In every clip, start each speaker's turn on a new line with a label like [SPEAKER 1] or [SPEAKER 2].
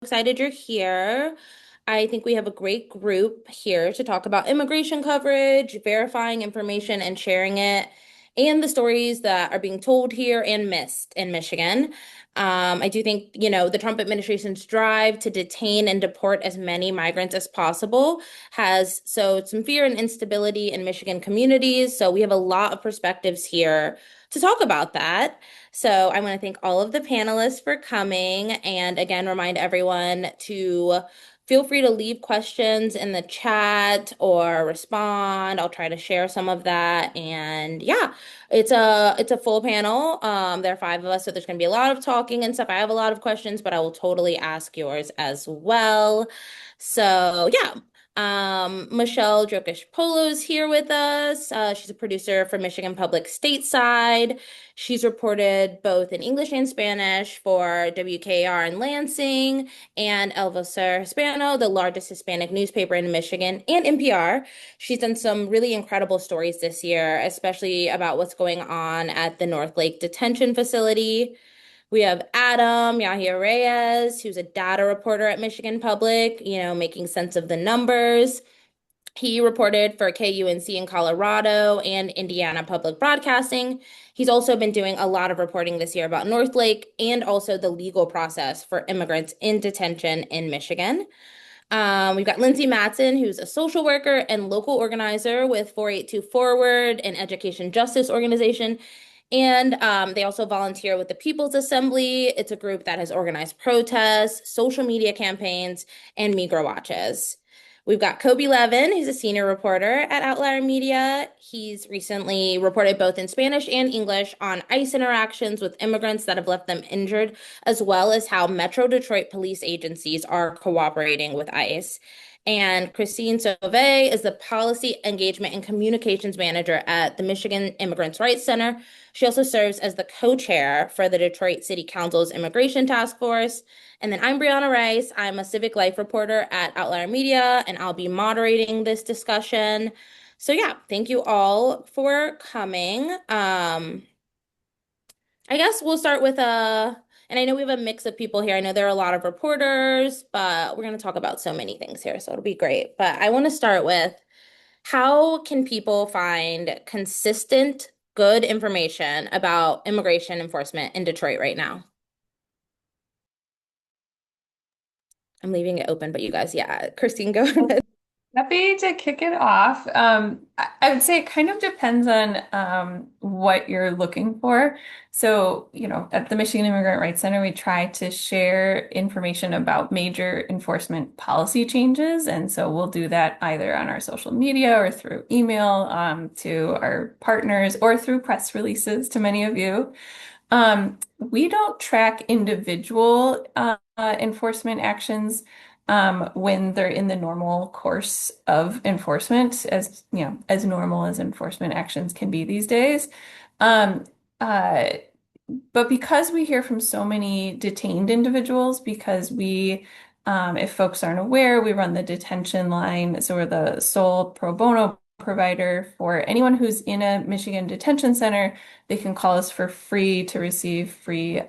[SPEAKER 1] Excited you're here. I think we have a great group here to talk about immigration coverage, verifying information and sharing it, and the stories that are being told here and missed in Michigan. I do think, the Trump administration's drive to detain and deport as many migrants as possible has sowed some fear and instability in Michigan communities. So we have a lot of perspectives here to talk about that. So I want to thank all of the panelists for coming and again remind everyone to feel free to leave questions in the chat or respond. I'll try to share some of that. And yeah, it's a full panel. There are five of us, so there's gonna be a lot of talking and stuff. I have a lot of questions, but I will totally ask yours as well. So yeah. Michelle Drokish Polo is here with us. She's a producer for Michigan Public Stateside. She's reported both in English and Spanish for WKR in Lansing and El Vocer Hispano, the largest Hispanic newspaper in Michigan, and NPR. She's done some really incredible stories this year, especially about what's going on at the North Lake Detention Facility. We have Adam Yahia Reyes, who's a data reporter at Michigan Public, making sense of the numbers. He reported for KUNC in Colorado and Indiana Public Broadcasting. He's also been doing a lot of reporting this year about North Lake and also the legal process for immigrants in detention in Michigan. We've got Lindsay Matson, who's a social worker and local organizer with 482 Forward, an education justice organization. And they also volunteer with the People's Assembly. It's a group that has organized protests, social media campaigns, and Migrant watches. We've got Koby Levin, who's a senior reporter at Outlier Media. He's recently reported both in Spanish and English on ICE interactions with immigrants that have left them injured, as well as how Metro Detroit police agencies are cooperating with ICE. And Christine Sauvé is the Policy Engagement and Communications Manager at the Michigan Immigrants' Rights Center. She also serves as the co-chair for the Detroit City Council's Immigration Task Force. And then I'm Briana Rice. I'm a civic life reporter at Outlier Media, and I'll be moderating this discussion. So yeah, thank you all for coming. I guess we'll start with and I know we have a mix of people here. I know there are a lot of reporters, but we're going to talk about so many things here, so it'll be great. But I want to start with how can people find consistent, good information about immigration enforcement in Detroit right now? I'm leaving it open, but you guys, yeah, Christine, go ahead.
[SPEAKER 2] Happy to kick it off. I would say it kind of depends on what you're looking for. So, at the Michigan Immigrant Rights Center, we try to share information about major enforcement policy changes. And so we'll do that either on our social media or through email to our partners or through press releases to many of you. We don't track individual enforcement actions when they're in the normal course of enforcement, as as normal as enforcement actions can be these days. Um, uh, but because we hear from so many detained individuals, because if folks aren't aware, we run the detention line. So we're the sole pro bono provider for anyone who's in a Michigan detention center. They can call us for free to receive free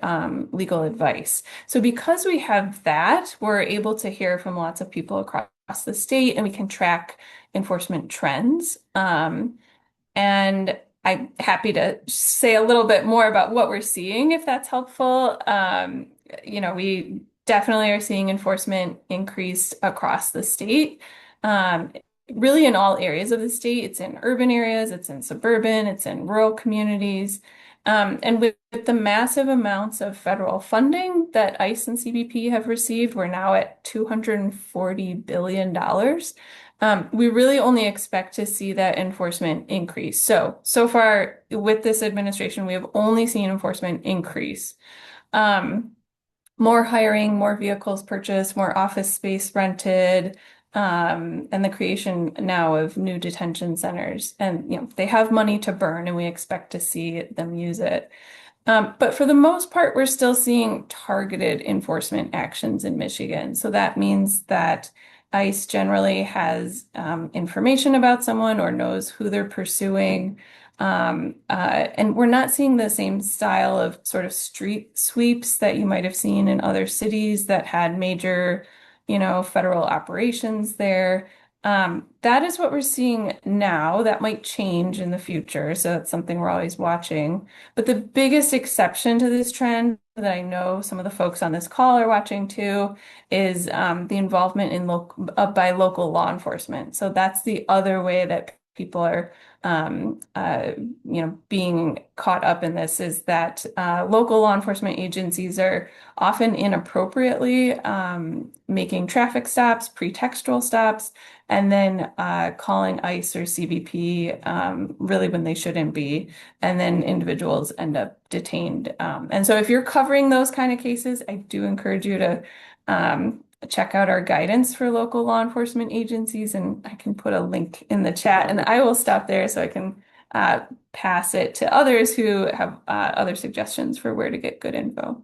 [SPEAKER 2] legal advice. So because we have that, we're able to hear from lots of people across the state and we can track enforcement trends. And I'm happy to say a little bit more about what we're seeing if that's helpful. We definitely are seeing enforcement increase across the state. Um, Really in all areas of the state. It's in urban areas, it's in suburban, it's in rural communities. And with the massive amounts of federal funding that ICE and CBP have received, we're now at $240 billion. We really only expect to see that enforcement increase. So far with this administration, we have only seen enforcement increase. Um, More hiring, more vehicles purchased, more office space rented, and the creation now of new detention centers. And they have money to burn, and we expect to see them use it. But for the most part, we're still seeing targeted enforcement actions in Michigan. So that means that ICE generally has information about someone or knows who they're pursuing. And we're not seeing the same style of sort of street sweeps that you might have seen in other cities that had major, federal operations there. That is what we're seeing now. That might change in the future, so that's something we're always watching. But the biggest exception to this trend that I know some of the folks on this call are watching too is the involvement in by local law enforcement. So that's the other way that people are being caught up in this is that local law enforcement agencies are often inappropriately making traffic stops, pretextual stops, and then calling ICE or CBP really when they shouldn't be. And then individuals end up detained. And so if you're covering those kind of cases, I do encourage you to check out our guidance for local law enforcement agencies, and I can put a link in the chat. And I will stop there so I can pass it to others who have other suggestions for where to get good info.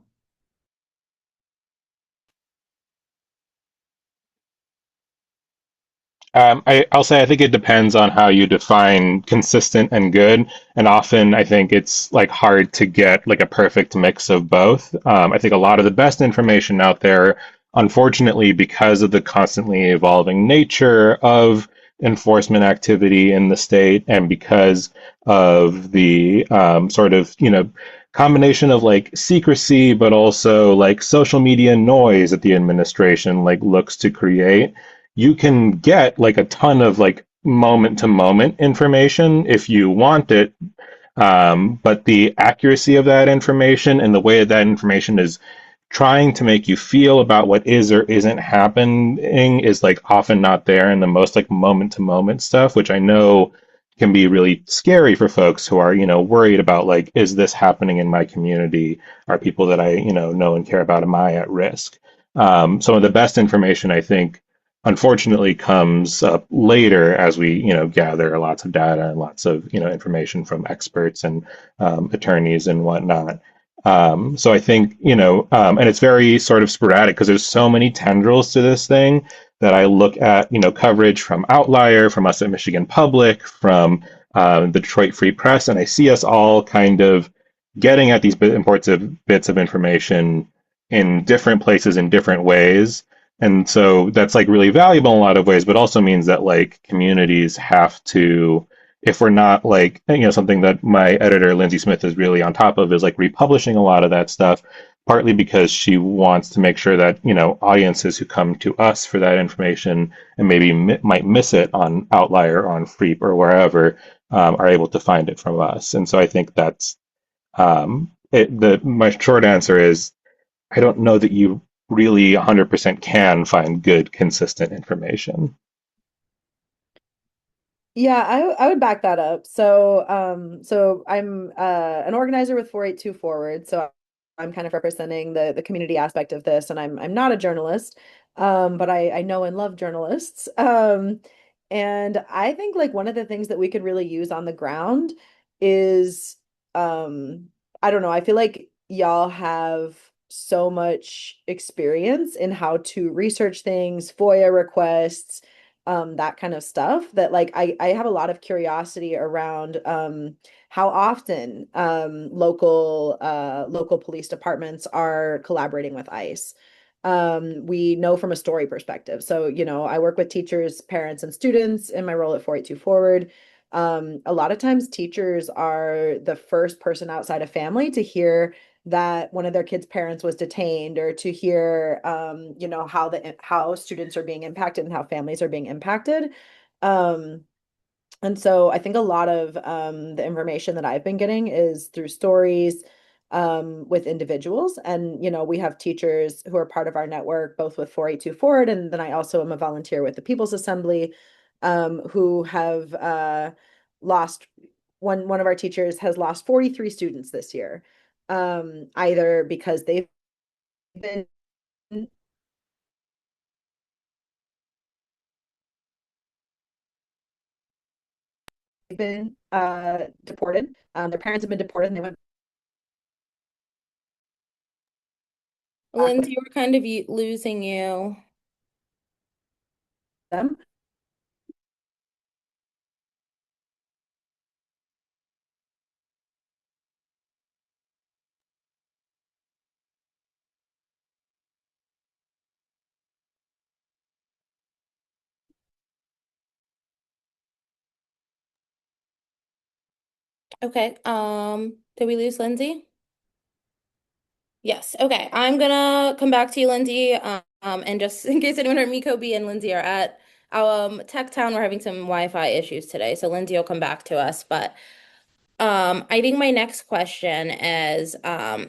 [SPEAKER 3] I'll say I think it depends on how you define consistent and good, and often I think it's like hard to get like a perfect mix of both. I think a lot of the best information out there, unfortunately, because of the constantly evolving nature of enforcement activity in the state, and because of the sort of combination of like secrecy, but also like social media noise that the administration like looks to create, you can get like a ton of like moment to moment information if you want it. But the accuracy of that information and the way that information is trying to make you feel about what is or isn't happening is like often not there in the most like moment to moment stuff, which I know can be really scary for folks who are, worried about like, is this happening in my community? Are people that I, know and care about, am I at risk? Some of the best information I think unfortunately comes up later as we gather lots of data and lots of information from experts and attorneys and whatnot. So I think and it's very sort of sporadic because there's so many tendrils to this thing that I look at coverage from Outlier, from us at Michigan Public, from the Detroit Free Press, and I see us all kind of getting at these important bits of information in different places in different ways. And so that's like really valuable in a lot of ways, but also means that like communities have to, if we're not like, something that my editor, Lindsay Smith, is really on top of is like republishing a lot of that stuff, partly because she wants to make sure that, audiences who come to us for that information and maybe might miss it on Outlier or on Freep or wherever, are able to find it from us. And so I think that's my short answer is I don't know that you really 100% can find good, consistent information.
[SPEAKER 4] Yeah, I would back that up. So I'm an organizer with 482 Forward, so I'm kind of representing the community aspect of this, and I'm not a journalist, but I know and love journalists. And I think like one of the things that we could really use on the ground is I don't know, I feel like y'all have so much experience in how to research things, FOIA requests, that kind of stuff that like I have a lot of curiosity around how often local police departments are collaborating with ICE. We know from a story perspective. So, I work with teachers, parents, and students in my role at 482 Forward. A lot of times teachers are the first person outside of family to hear that one of their kids' parents was detained, or to hear how students are being impacted and how families are being impacted. Um, and so I think a lot of the information that I've been getting is through stories with individuals. And, we have teachers who are part of our network, both with 482 Forward, and then I also am a volunteer with the People's Assembly, who have lost one of our teachers has lost 43 students this year, either because been they've been deported. Their parents have been deported and they went back with
[SPEAKER 1] Lindsay, we're kind of losing you.
[SPEAKER 4] them.
[SPEAKER 1] Okay. Did we lose Lindsay? Yes. Okay. I'm gonna come back to you, Lindsay. And just in case anyone heard me, Kobe and Lindsay are at Tech Town. We're having some Wi-Fi issues today, so Lindsay will come back to us. But I think my next question is, yeah,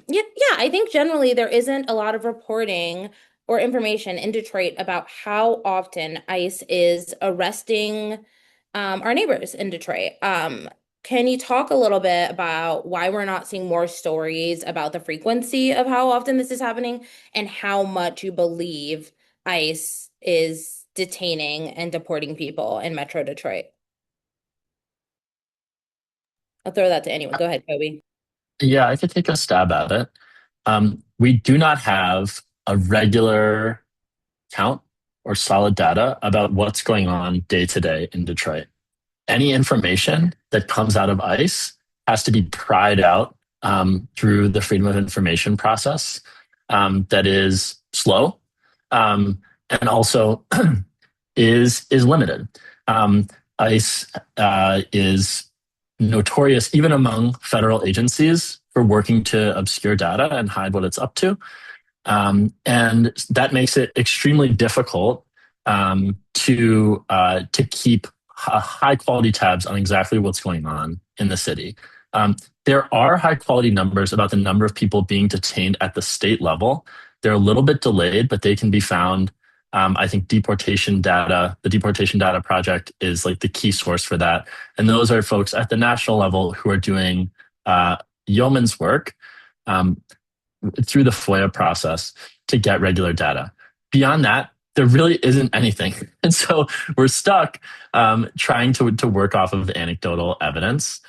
[SPEAKER 1] I think generally there isn't a lot of reporting or information in Detroit about how often ICE is arresting our neighbors in Detroit. Can you talk a little bit about why we're not seeing more stories about the frequency of how often this is happening and how much you believe ICE is detaining and deporting people in Metro Detroit? I'll throw that to anyone. Go ahead, Kobe.
[SPEAKER 5] Yeah, I could take a stab at it. We do not have a regular count or solid data about what's going on day to day in Detroit. Any information that comes out of ICE has to be pried out through the Freedom of Information process that is slow and also is limited. ICE is notorious, even among federal agencies, for working to obscure data and hide what it's up to. And that makes it extremely difficult to keep high quality tabs on exactly what's going on in the city. There are high quality numbers about the number of people being detained at the state level. They're a little bit delayed, but they can be found. I think deportation data, the Deportation Data Project is like the key source for that. And those are folks at the national level who are doing yeoman's work um, through the FOIA process to get regular data. Beyond that, there really isn't anything. And so we're stuck trying to work off of anecdotal evidence.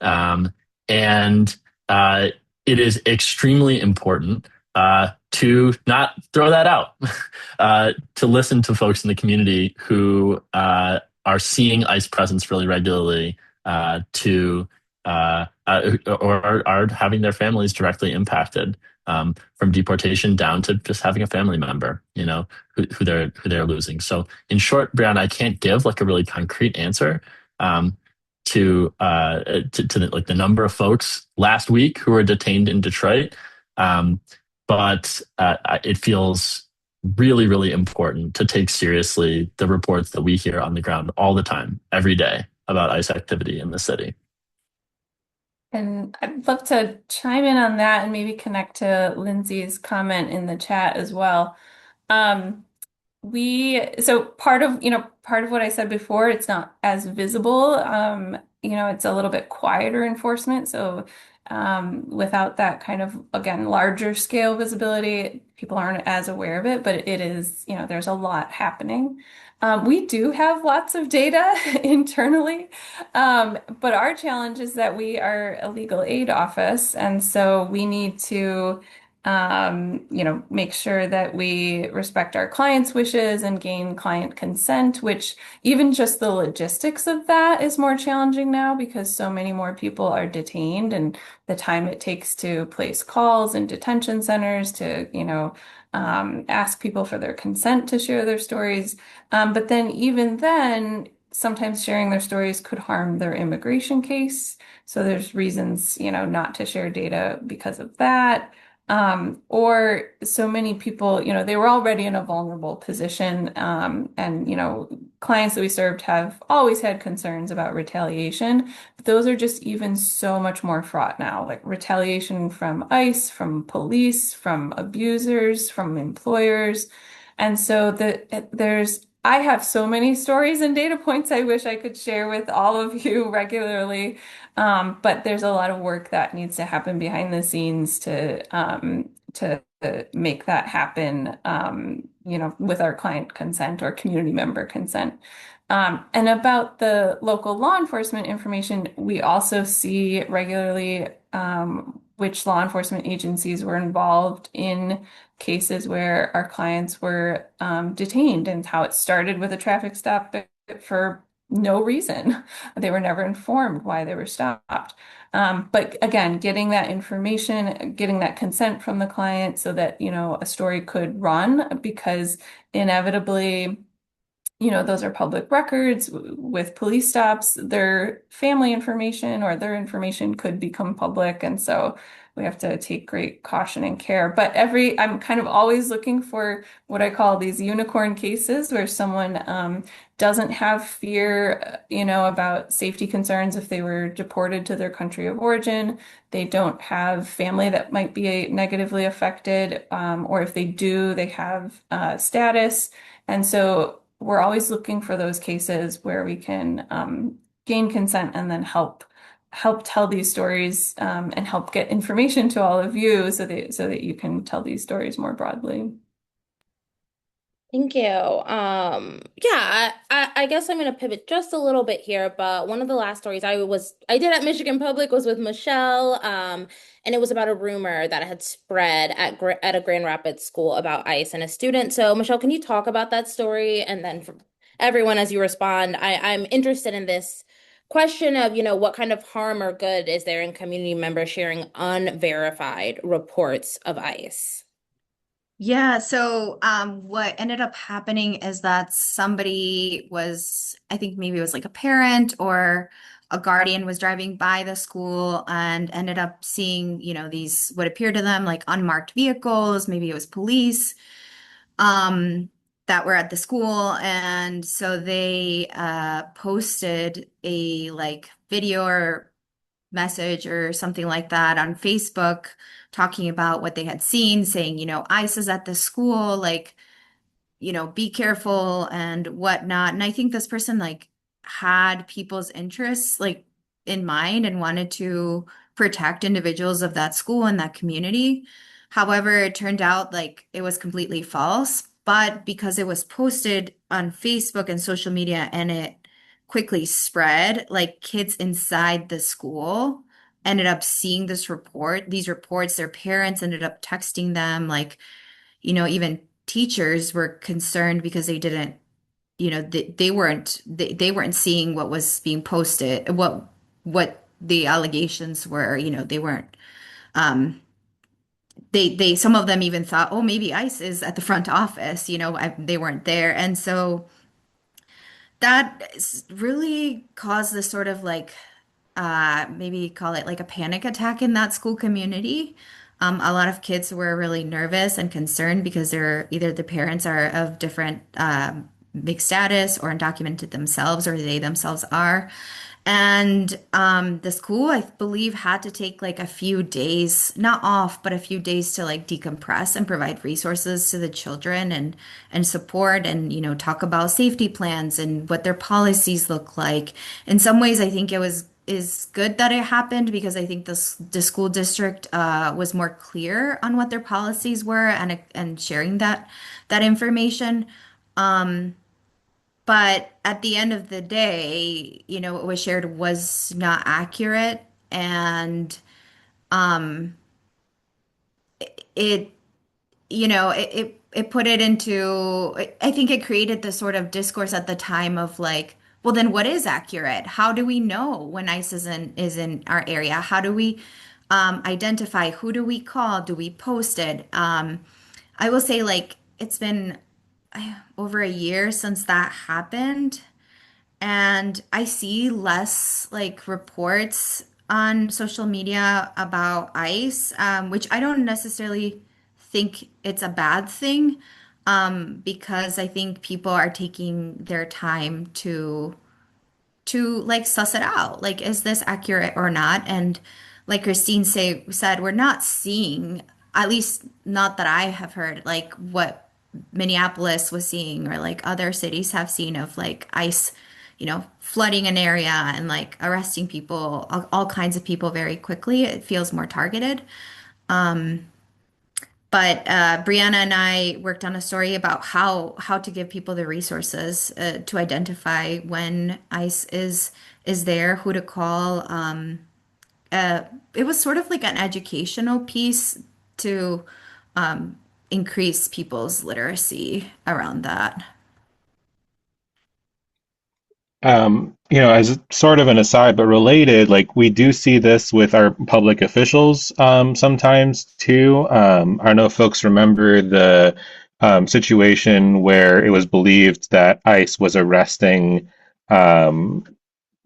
[SPEAKER 5] Um, and it is extremely important to not throw that out, to listen to folks in the community who are seeing ICE presence really regularly, or are having their families directly impacted from deportation down to just having a family member, who they're losing. So in short, Brianna, I can't give like a really concrete answer to like the number of folks last week who were detained in Detroit. Um, but it feels really, really important to take seriously the reports that we hear on the ground all the time, every day about ICE activity in the city.
[SPEAKER 2] And I'd love to chime in on that and maybe connect to Lindsay's comment in the chat as well. Um, so part of what I said before, it's not as visible. It's a little bit quieter enforcement. So without that kind of, again, larger scale visibility, people aren't as aware of it, but it is, there's a lot happening. We do have lots of data internally, but our challenge is that we are a legal aid office, and so we need to make sure that we respect our clients' wishes and gain client consent, which even just the logistics of that is more challenging now because so many more people are detained and the time it takes to place calls in detention centers to, ask people for their consent to share their stories. But then even then, sometimes sharing their stories could harm their immigration case. So there's reasons, not to share data because of that. Or so many people, they were already in a vulnerable position. And, clients that we served have always had concerns about retaliation. But those are just even so much more fraught now, like retaliation from ICE, from police, from abusers, from employers. And so I have so many stories and data points I wish I could share with all of you regularly. But there's a lot of work that needs to happen behind the scenes to make that happen, with our client consent or community member consent. And about the local law enforcement information, we also see regularly which law enforcement agencies were involved in cases where our clients were detained and how it started with a traffic stop for no reason. They were never informed why they were stopped. But again, getting that information, getting that consent from the client so that, a story could run because inevitably those are public records with police stops. Their family information or their information could become public. And so we have to take great caution and care. But I'm kind of always looking for what I call these unicorn cases where someone doesn't have fear, about safety concerns if they were deported to their country of origin. They don't have family that might be negatively affected, or if they do, they have status. And so we're always looking for those cases where we can gain consent and then help tell these stories, and help get information to all of you so that you can tell these stories more broadly.
[SPEAKER 1] Thank you. Yeah, I guess I'm gonna pivot just a little bit here, but one of the last stories I did at Michigan Public was with Michelle, and it was about a rumor that had spread at a Grand Rapids school about ICE and a student. So, Michelle, can you talk about that story? And then for everyone, as you respond, I'm interested in this question of, what kind of harm or good is there in community members sharing unverified reports of ICE?
[SPEAKER 6] Yeah, so what ended up happening is that somebody was, I think maybe it was like a parent or a guardian was driving by the school and ended up seeing, these what appeared to them like unmarked vehicles, maybe it was police, that were at the school. And so they posted a like video or message or something like that on Facebook talking about what they had seen, saying, ICE is at the school, like, be careful and whatnot. And I think this person like had people's interests like in mind and wanted to protect individuals of that school and that community. However, it turned out like it was completely false. But because it was posted on Facebook and social media and it quickly spread, like kids inside the school ended up seeing these reports, their parents ended up texting them, like, even teachers were concerned because they didn't, they weren't seeing what was being posted, what the allegations were, they weren't, um, they some of them even thought, oh, maybe ICE is at the front office, they weren't there. And so really caused this sort of like maybe call it like a panic attack in that school community. A lot of kids were really nervous and concerned because they're either the parents are of different mixed status or undocumented themselves, or they themselves are. And the school, I believe, had to take like a few days, not off, but a few days to like decompress and provide resources to the children and support and, talk about safety plans and what their policies look like. In some ways, I think it was is good that it happened because I think the school district was more clear on what their policies were and sharing that information. Um, but at the end of the day, what was shared was not accurate, and um, it it put it into, I think it created this sort of discourse at the time of like, well, then what is accurate? How do we know when ICE is in our area? How do we identify? Who do we call? Do we post it? I will say like it's been over a year since that happened. And I see less like reports on social media about ICE, which I don't necessarily think it's a bad thing, because I think people are taking their time to like suss it out. Like, is this accurate or not? And like said, we're not seeing, at least not that I have heard, like what Minneapolis was seeing or like other cities have seen of like ICE, flooding an area and like arresting people, all kinds of people very quickly. It feels more targeted. Um, but Brianna and I worked on a story about how to give people the resources to identify when ICE is there, who to call. Uh, it was sort of like an educational piece to increase people's literacy around that.
[SPEAKER 3] As sort of an aside, but related, like we do see this with our public officials sometimes too. I don't know if folks remember the situation where it was believed that ICE was arresting um,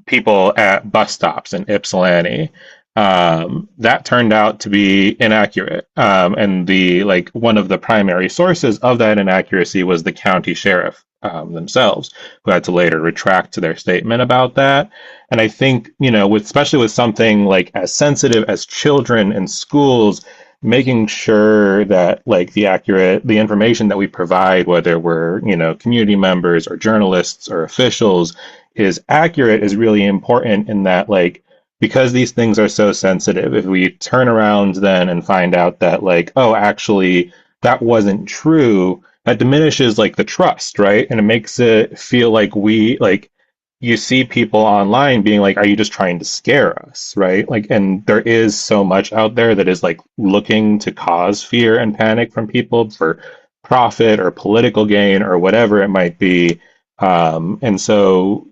[SPEAKER 3] people at bus stops in Ypsilanti. That turned out to be inaccurate. And the like one of the primary sources of that inaccuracy was the county sheriff themselves, who had to later retract their statement about that. And I think, with especially with something like as sensitive as children in schools, making sure that like the information that we provide, whether we're, community members or journalists or officials, is accurate is really important in that like because these things are so sensitive, if we turn around then and find out that like, oh, actually that wasn't true, that diminishes like the trust, right? And it makes it feel like we like you see people online being like, are you just trying to scare us, right? Like, and there is so much out there that is like looking to cause fear and panic from people for profit or political gain or whatever it might be. And so,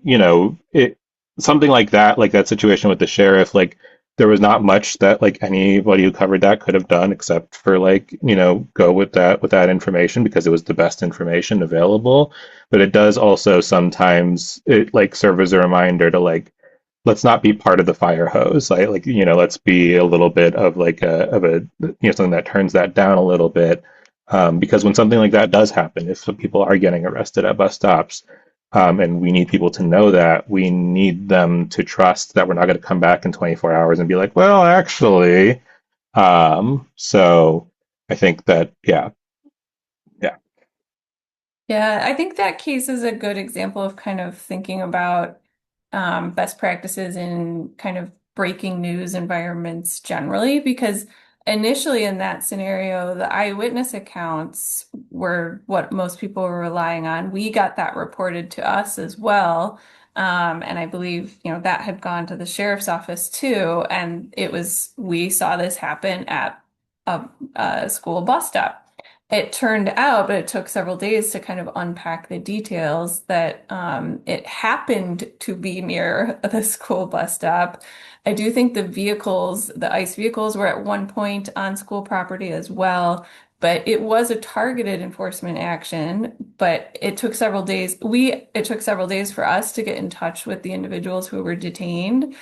[SPEAKER 3] something like that situation with the sheriff, like there was not much that like anybody who covered that could have done except for like, go with that information because it was the best information available. But it does also sometimes it like serve as a reminder to like let's not be part of the fire hose. Like let's be a little bit of like a something that turns that down a little bit. Because when something like that does happen, if some people are getting arrested at bus stops, and we need people to know that, we need them to trust that we're not going to come back in 24 hours and be like, well, actually. So I think that, yeah, yeah.
[SPEAKER 2] Yeah, I think that case is a good example of kind of thinking about best practices in kind of breaking news environments generally, because initially in that scenario, the eyewitness accounts were what most people were relying on. We got that reported to us as well. And I believe, that had gone to the sheriff's office too. And we saw this happen at a school bus stop. It turned out, but it took several days to kind of unpack the details that it happened to be near the school bus stop. I do think the ICE vehicles were at one point on school property as well, but it was a targeted enforcement action, but it took several days. It took several days for us to get in touch with the individuals who were detained,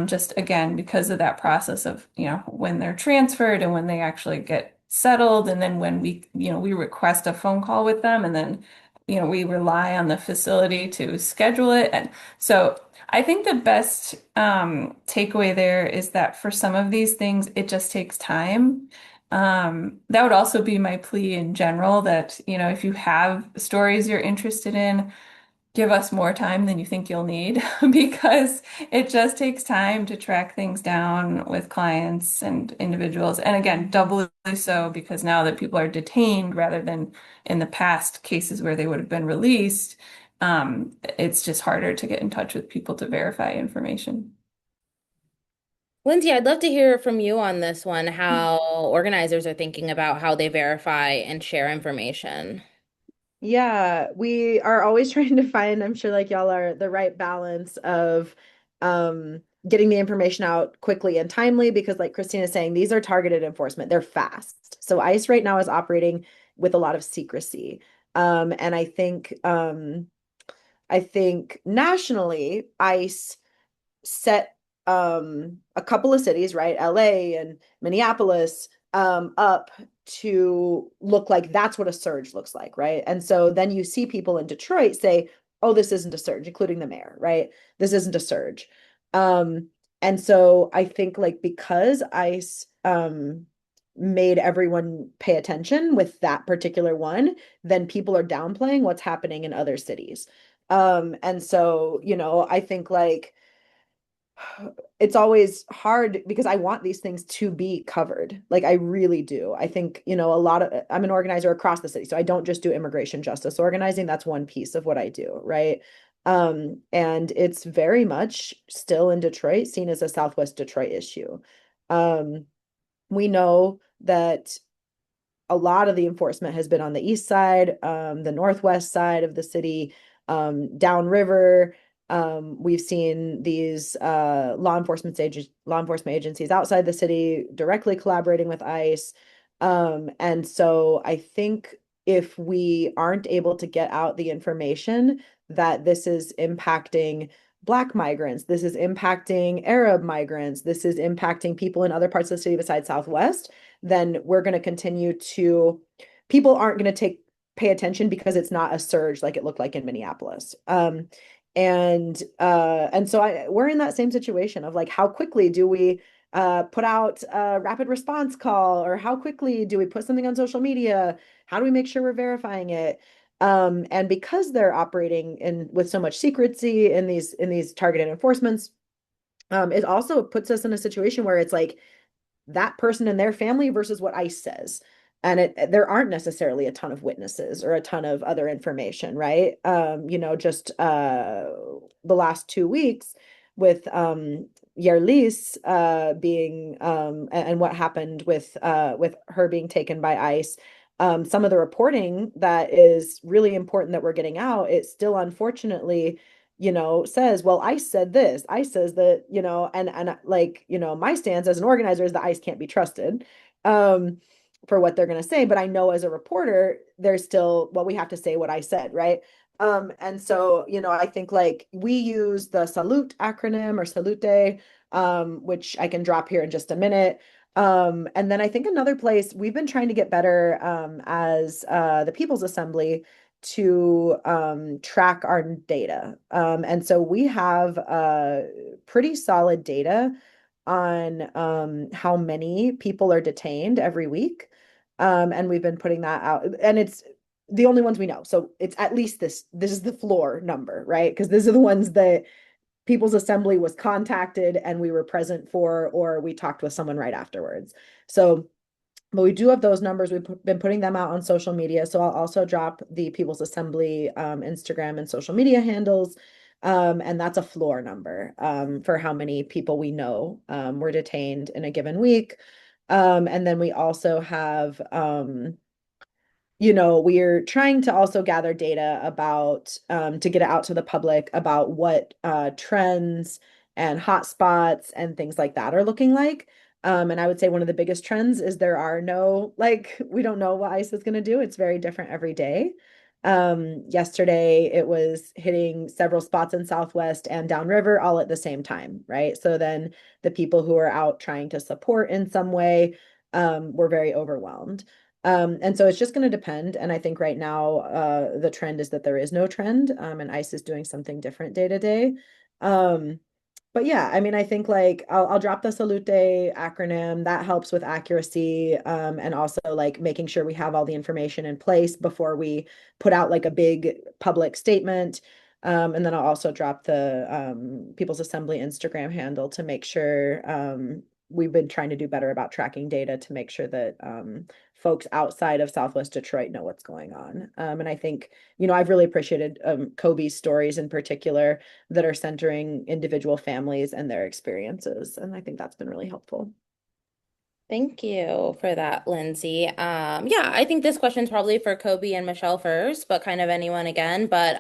[SPEAKER 2] just again, because of that process of, when they're transferred and when they actually get settled, and then when we request a phone call with them, and then we rely on the facility to schedule it. And so I think the best takeaway there is that for some of these things it just takes time. That would also be my plea in general, that if you have stories you're interested in, give us more time than you think you'll need because it just takes time to track things down with clients and individuals. And again, doubly so because now that people are detained rather than in the past cases where they would have been released, it's just harder to get in touch with people to verify information.
[SPEAKER 1] Lindsay, I'd love to hear from you on this one, how organizers are thinking about how they verify and share information.
[SPEAKER 4] Yeah, we are always trying to find, I'm sure like y'all are, the right balance of getting the information out quickly and timely because like Christina is saying, these are targeted enforcement. They're fast. So ICE right now is operating with a lot of secrecy. And I think nationally, ICE set a couple of cities, right? LA and Minneapolis, up to look like that's what a surge looks like, right? And so then you see people in Detroit say, oh, this isn't a surge, including the mayor, right? This isn't a surge. Um, and so I think like because ICE made everyone pay attention with that particular one, then people are downplaying what's happening in other cities. And so, I think like it's always hard because I want these things to be covered. Like I really do. I think, I'm an organizer across the city. So I don't just do immigration justice organizing. That's one piece of what I do, right? And it's very much still in Detroit seen as a Southwest Detroit issue. Um, we know that a lot of the enforcement has been on the east side, the northwest side of the city, downriver. We've seen these law enforcement agencies outside the city directly collaborating with ICE. And so I think if we aren't able to get out the information that this is impacting Black migrants, this is impacting Arab migrants, this is impacting people in other parts of the city besides Southwest, then we're going to continue to, people aren't going to pay attention because it's not a surge like it looked like in Minneapolis. And so we're in that same situation of like, how quickly do we put out a rapid response call, or how quickly do we put something on social media? How do we make sure we're verifying it? And because they're operating in with so much secrecy in these targeted enforcements, it also puts us in a situation where it's like that person and their family versus what ICE says. And there aren't necessarily a ton of witnesses or a ton of other information, right? Just the last 2 weeks with Yerlis being and what happened with her being taken by ICE. Some of the reporting that is really important that we're getting out, it still unfortunately says, well, ICE said this. ICE says that, and like, my stance as an organizer is that ICE can't be trusted for what they're going to say. But I know as a reporter, there's still, well, we have to say what I said, right? And so, I think like we use the salute acronym or salute, which I can drop here in just a minute. And then I think another place we've been trying to get better as the People's Assembly to track our data. And so we have pretty solid data on how many people are detained every week. And we've been putting that out, and it's the only ones we know. So it's at least this is the floor number, right? Because these are the ones that People's Assembly was contacted and we were present for, or we talked with someone right afterwards. So but we do have those numbers. We've been putting them out on social media. So I'll also drop the People's Assembly Instagram and social media handles. And that's a floor number for how many people we know were detained in a given week. And then we also have we're trying to also gather data about to get it out to the public about what trends and hotspots and things like that are looking like. And I would say one of the biggest trends is there are no, like, we don't know what ICE is going to do. It's very different every day. Yesterday, it was hitting several spots in Southwest and downriver all at the same time, right? So then the people who are out trying to support in some way were very overwhelmed. And so it's just going to depend. And I think right now, the trend is that there is no trend, and ICE is doing something different day to day. Um, but yeah, I mean, I think like I'll drop the Salute acronym. That helps with accuracy, and also like making sure we have all the information in place before we put out like a big public statement. And then I'll also drop the People's Assembly Instagram handle to make sure we've been trying to do better about tracking data to make sure that folks outside of Southwest Detroit know what's going on. And I think, I've really appreciated Koby's stories in particular that are centering individual families and their experiences. And I think that's been really helpful.
[SPEAKER 1] Thank you for that, Lindsay. Yeah, I think this question's probably for Koby and Michelle first, but kind of anyone again. But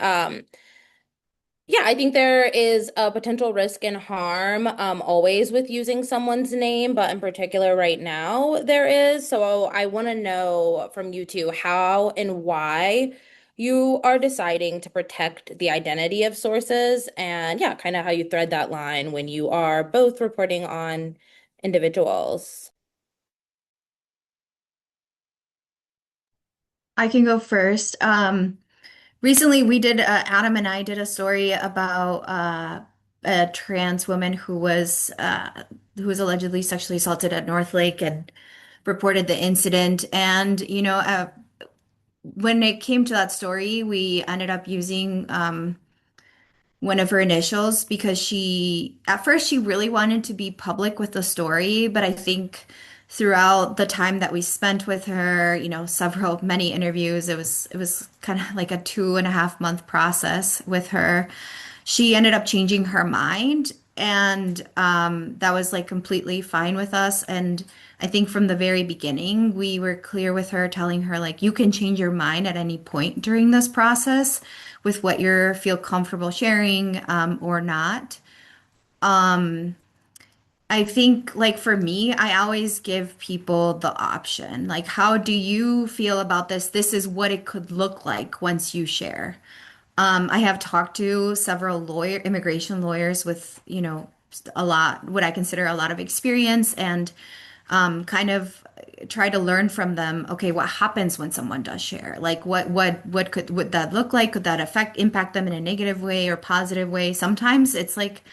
[SPEAKER 1] yeah, I think there is a potential risk and harm always with using someone's name, but in particular right now there is. So I want to know from you two how and why you are deciding to protect the identity of sources, and yeah, kind of how you thread that line when you are both reporting on individuals.
[SPEAKER 6] I can go first. Recently, Adam and I did a story about a trans woman who was allegedly sexually assaulted at North Lake and reported the incident. And when it came to that story, we ended up using one of her initials because at first, she really wanted to be public with the story, but I think throughout the time that we spent with her, many interviews, it was kind of like a 2.5 month process with her. She ended up changing her mind, and that was like completely fine with us. And I think from the very beginning, we were clear with her, telling her like, you can change your mind at any point during this process with what you feel comfortable sharing or not. Um, I think, like, for me, I always give people the option. Like, how do you feel about this? This is what it could look like once you share. I have talked to several immigration lawyers with, a lot, what I consider a lot of experience, and kind of try to learn from them. Okay, what happens when someone does share? Like, would that look like? Could that impact them in a negative way or positive way? Sometimes it's like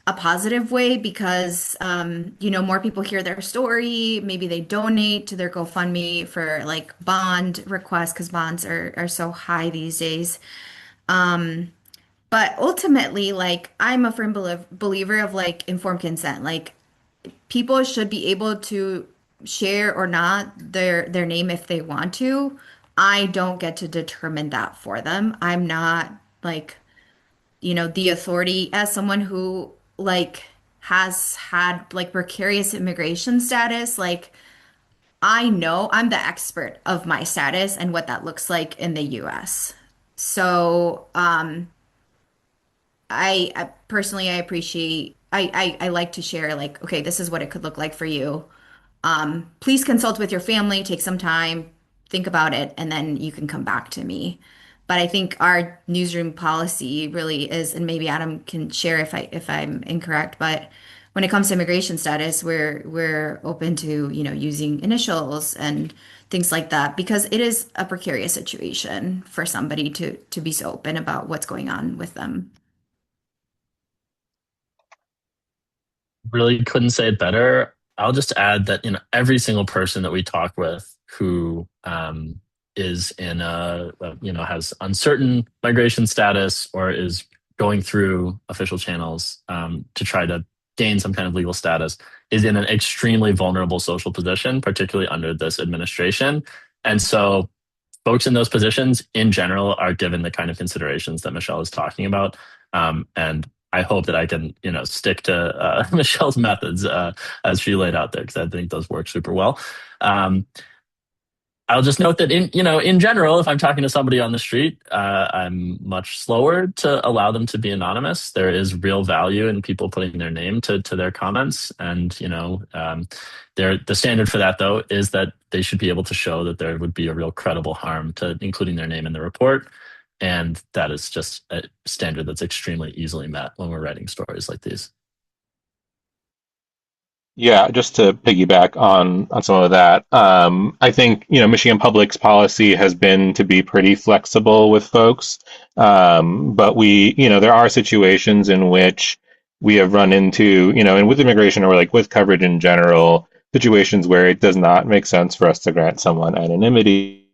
[SPEAKER 6] a positive way because, more people hear their story. Maybe they donate to their GoFundMe for like bond requests because bonds are so high these days. But ultimately, like, I'm a firm believer of like informed consent. Like, people should be able to share or not their name if they want to. I don't get to determine that for them. I'm not like, the authority as someone who like has had like precarious immigration status. Like, I know I'm the expert of my status and what that looks like in the US. So, I personally I appreciate I like to share like, okay, this is what it could look like for you. Please consult with your family, take some time, think about it, and then you can come back to me. But I think our newsroom policy really is, and maybe Adam can share if I'm incorrect, but when it comes to immigration status, we're open to, using initials and things like that because it is a precarious situation for somebody to be so open about what's going on with them.
[SPEAKER 5] Really couldn't say it better. I'll just add that every single person that we talk with who is in has uncertain migration status or is going through official channels to try to gain some kind of legal status is in an extremely vulnerable social position, particularly under this administration. And so folks in those positions in general are given the kind of considerations that Michelle is talking about. And I hope that I can, stick to Michelle's methods as she laid out there, because I think those work super well. Um, I'll just note that in general, if I'm talking to somebody on the street, I'm much slower to allow them to be anonymous. There is real value in people putting their name to their comments, and the standard for that though is that they should be able to show that there would be a real credible harm to including their name in the report, and that is just a standard that's extremely easily met when we're writing stories like these.
[SPEAKER 3] Yeah, just to piggyback on some of that, I think Michigan Public's policy has been to be pretty flexible with folks, but there are situations in which we have run into and with immigration or like with coverage in general, situations where it does not make sense for us to grant someone anonymity.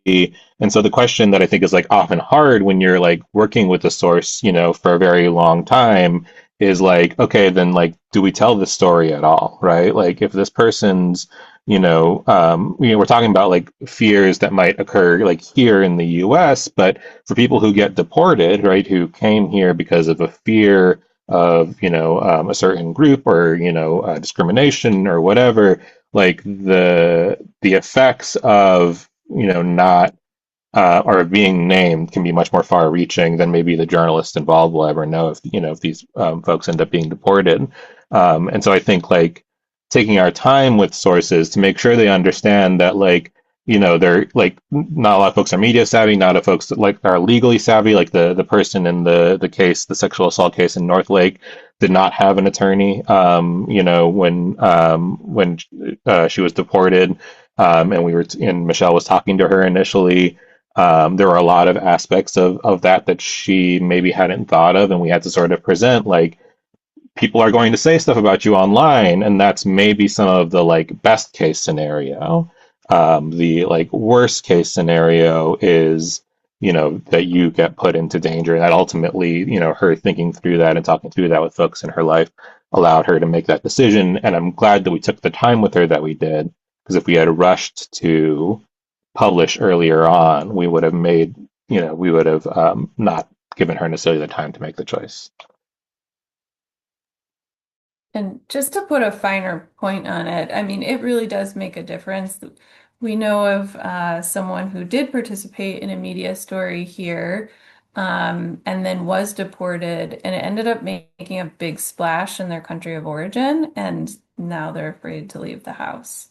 [SPEAKER 3] And so the question that I think is like often hard when you're like working with a source, for a very long time is like, okay, then like, do we tell this story at all, right? Like, if this person's, we're talking about like fears that might occur like here in the U.S., but for people who get deported, right, who came here because of a fear of, a certain group or discrimination or whatever, like the effects of not or being named can be much more far-reaching than maybe the journalist involved will ever know if these folks end up being deported. And so I think like taking our time with sources to make sure they understand that like they're like not a lot of folks are media savvy, not a lot of folks that like are legally savvy. Like the person in the case, the sexual assault case in North Lake, did not have an attorney. When she was deported, and and Michelle was talking to her initially. There were a lot of aspects of that she maybe hadn't thought of, and we had to sort of present like people are going to say stuff about you online, and that's maybe some of the like best case scenario. The like worst case scenario is that you get put into danger, and that ultimately her thinking through that and talking through that with folks in her life allowed her to make that decision. And I'm glad that we took the time with her that we did, because if we had rushed to publish earlier on, we would have not given her necessarily the time to make the choice.
[SPEAKER 2] And just to put a finer point on it, I mean, it really does make a difference. We know of someone who did participate in a media story here, and then was deported, and it ended up making a big splash in their country of origin. And now they're afraid to leave the house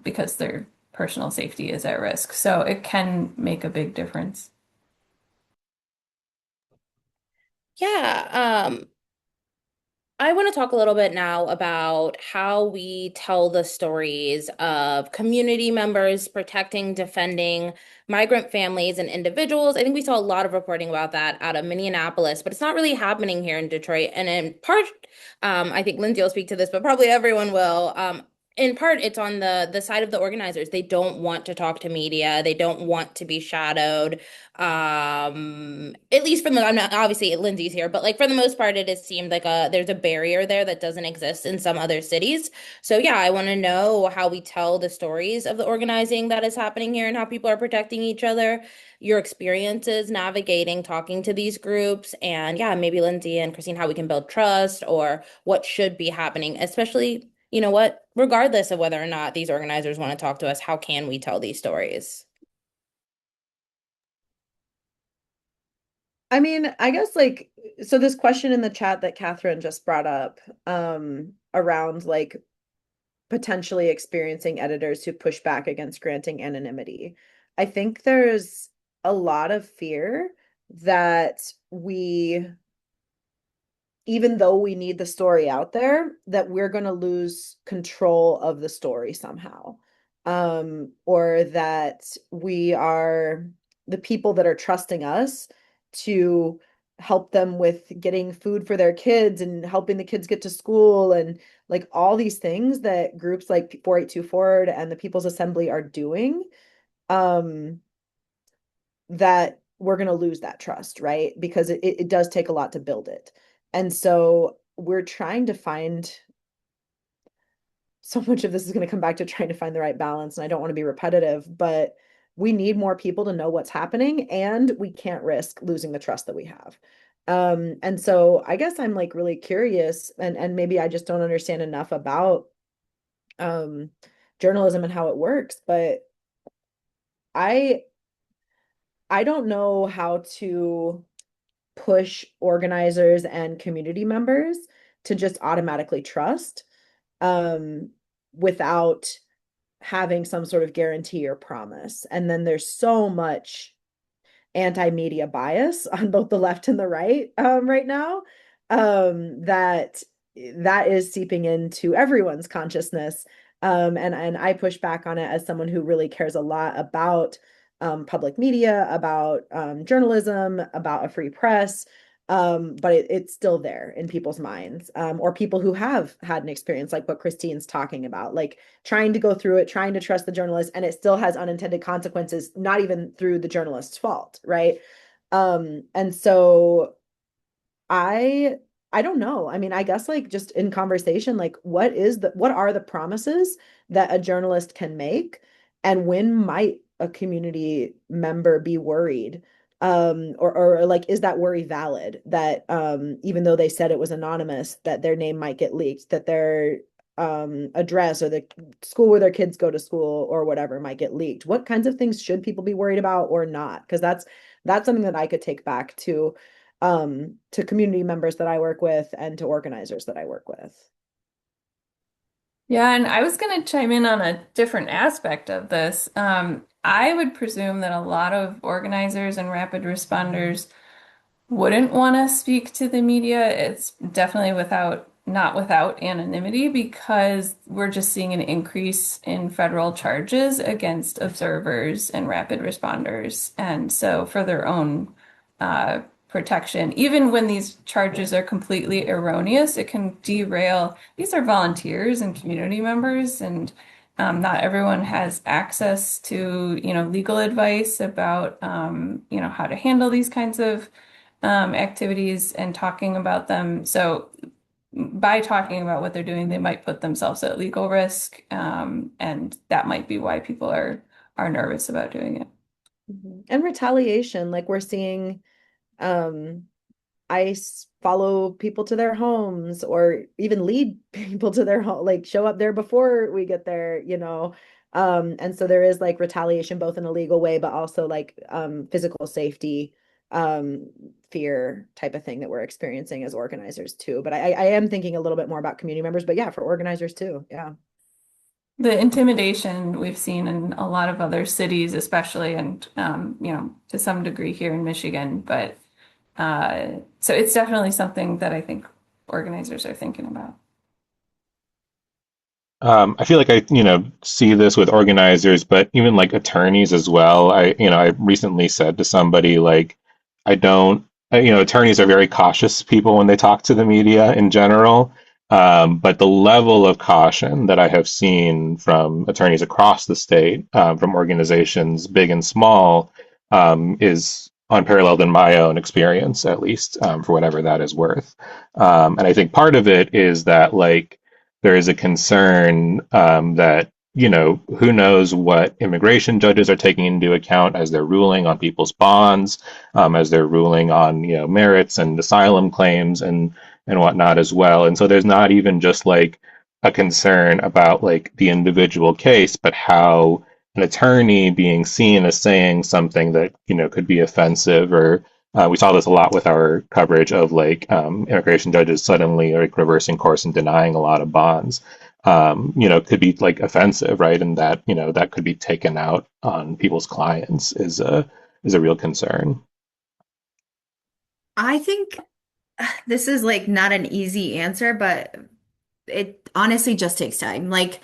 [SPEAKER 2] because their personal safety is at risk. So it can make a big difference.
[SPEAKER 1] Yeah, I want to talk a little bit now about how we tell the stories of community members protecting, defending migrant families and individuals. I think we saw a lot of reporting about that out of Minneapolis, but it's not really happening here in Detroit. And in part, I think Lindsay will speak to this, but probably everyone will. In part, it's on the side of the organizers. They don't want to talk to media. They don't want to be shadowed. At least from the, I'm not obviously Lindsay's here, but like for the most part, it has seemed like there's a barrier there that doesn't exist in some other cities. So yeah, I want to know how we tell the stories of the organizing that is happening here and how people are protecting each other, your experiences navigating, talking to these groups, and yeah, maybe Lindsay and Christine, how we can build trust or what should be happening, especially, you know what, regardless of whether or not these organizers want to talk to us, how can we tell these stories?
[SPEAKER 4] I mean, I guess like so this question in the chat that Catherine just brought up around like potentially experiencing editors who push back against granting anonymity. I think there's a lot of fear that we, even though we need the story out there, that we're going to lose control of the story somehow. Or that we are the people that are trusting us to help them with getting food for their kids and helping the kids get to school and like all these things that groups like 482 Forward and the People's Assembly are doing, um, that we're going to lose that trust, right? Because it does take a lot to build it. And so we're trying to find so much of this is going to come back to trying to find the right balance. And I don't want to be repetitive, but we need more people to know what's happening and we can't risk losing the trust that we have. And so I guess I'm like really curious and maybe I just don't understand enough about um journalism and how it works, but I I don't know how to push organizers and community members to just automatically trust um, without having some sort of guarantee or promise. And then there's so much anti-media bias on both the left and the right right now, that that is seeping into everyone's consciousness. And I push back on it as someone who really cares a lot about public media, about journalism, about a free press. But it's still there in people's minds, or people who have had an experience like what Christine's talking about, like trying to go through it, trying to trust the journalist, and it still has unintended consequences, not even through the journalist's fault, right? And so I I don't know. I mean, I guess like just in conversation, like what are the promises that a journalist can make, and when might a community member be worried? Or like is that worry valid that even though they said it was anonymous, that their name might get leaked, that their address or the school where their kids go to school or whatever might get leaked? What kinds of things should people be worried about or not? Because that's something that I could take back to community members that I work with and to organizers that I work with.
[SPEAKER 2] Yeah, and I was going to chime in on a different aspect of this. I would presume that a lot of organizers and rapid responders wouldn't want to speak to the media. It's definitely not without anonymity because we're just seeing an increase in federal charges against observers and rapid responders. And so for their own protection, even when these charges are completely erroneous, it can derail. These are volunteers and community members, and not everyone has access to, legal advice about, how to handle these kinds of activities and talking about them. So by talking about what they're doing, they might put themselves at legal risk, and that might be why people are nervous about doing it.
[SPEAKER 4] And retaliation, like we're seeing um ICE follow people to their homes or even lead people to their home, like show up there before we get there, you know. And so there is like retaliation both in a legal way, but also like physical safety um, fear type of thing that we're experiencing as organizers too. But I am thinking a little bit more about community members, but yeah, for organizers too. Yeah.
[SPEAKER 2] The intimidation we've seen in a lot of other cities, especially, and to some degree here in Michigan. But so it's definitely something that I think organizers are thinking about.
[SPEAKER 3] I feel like I, see this with organizers, but even like attorneys as well. I recently said to somebody like, I don't, attorneys are very cautious people when they talk to the media in general. But the level of caution that I have seen from attorneys across the state, from organizations big and small, is unparalleled in my own experience, at least, for whatever that is worth. And I think part of it is that like, there is a concern that, who knows what immigration judges are taking into account as they're ruling on people's bonds, as they're ruling on, merits and asylum claims and whatnot as well. And so there's not even just like a concern about like the individual case, but how an attorney being seen as saying something that, could be offensive or we saw this a lot with our coverage of like immigration judges suddenly like reversing course and denying a lot of bonds. Could be like offensive, right? And that that could be taken out on people's clients is a real concern.
[SPEAKER 6] I think this is like not an easy answer, but it honestly just takes time. Like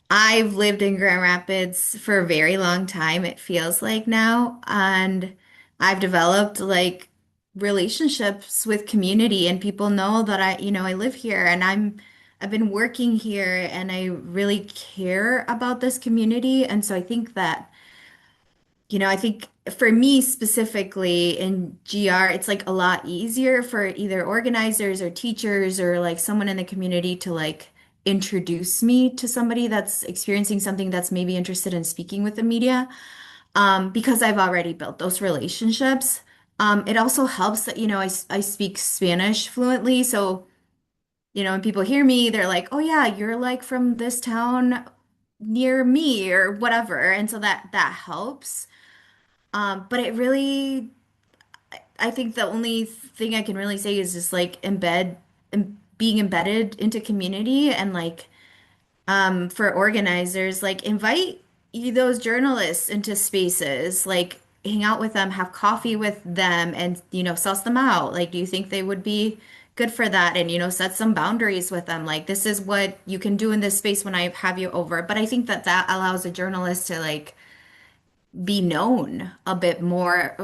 [SPEAKER 6] I've lived in Grand Rapids for a very long time, it feels like now, and I've developed like relationships with community and people know that I live here and I've been working here and I really care about this community. And so I think that I think for me specifically in GR, it's like a lot easier for either organizers or teachers or like someone in the community to like introduce me to somebody that's experiencing something that's maybe interested in speaking with the media, because I've already built those relationships. It also helps that, I speak Spanish fluently. So, when people hear me, they're like, oh yeah, you're like from this town near me or whatever. And so that helps. But it really, I think the only thing I can really say is just like being embedded into community and like for organizers, like invite those journalists into spaces, like hang out with them, have coffee with them, and suss them out. Like, do you think they would be good for that? And set some boundaries with them. Like, this is what you can do in this space when I have you over. But I think that allows a journalist to like be known a bit more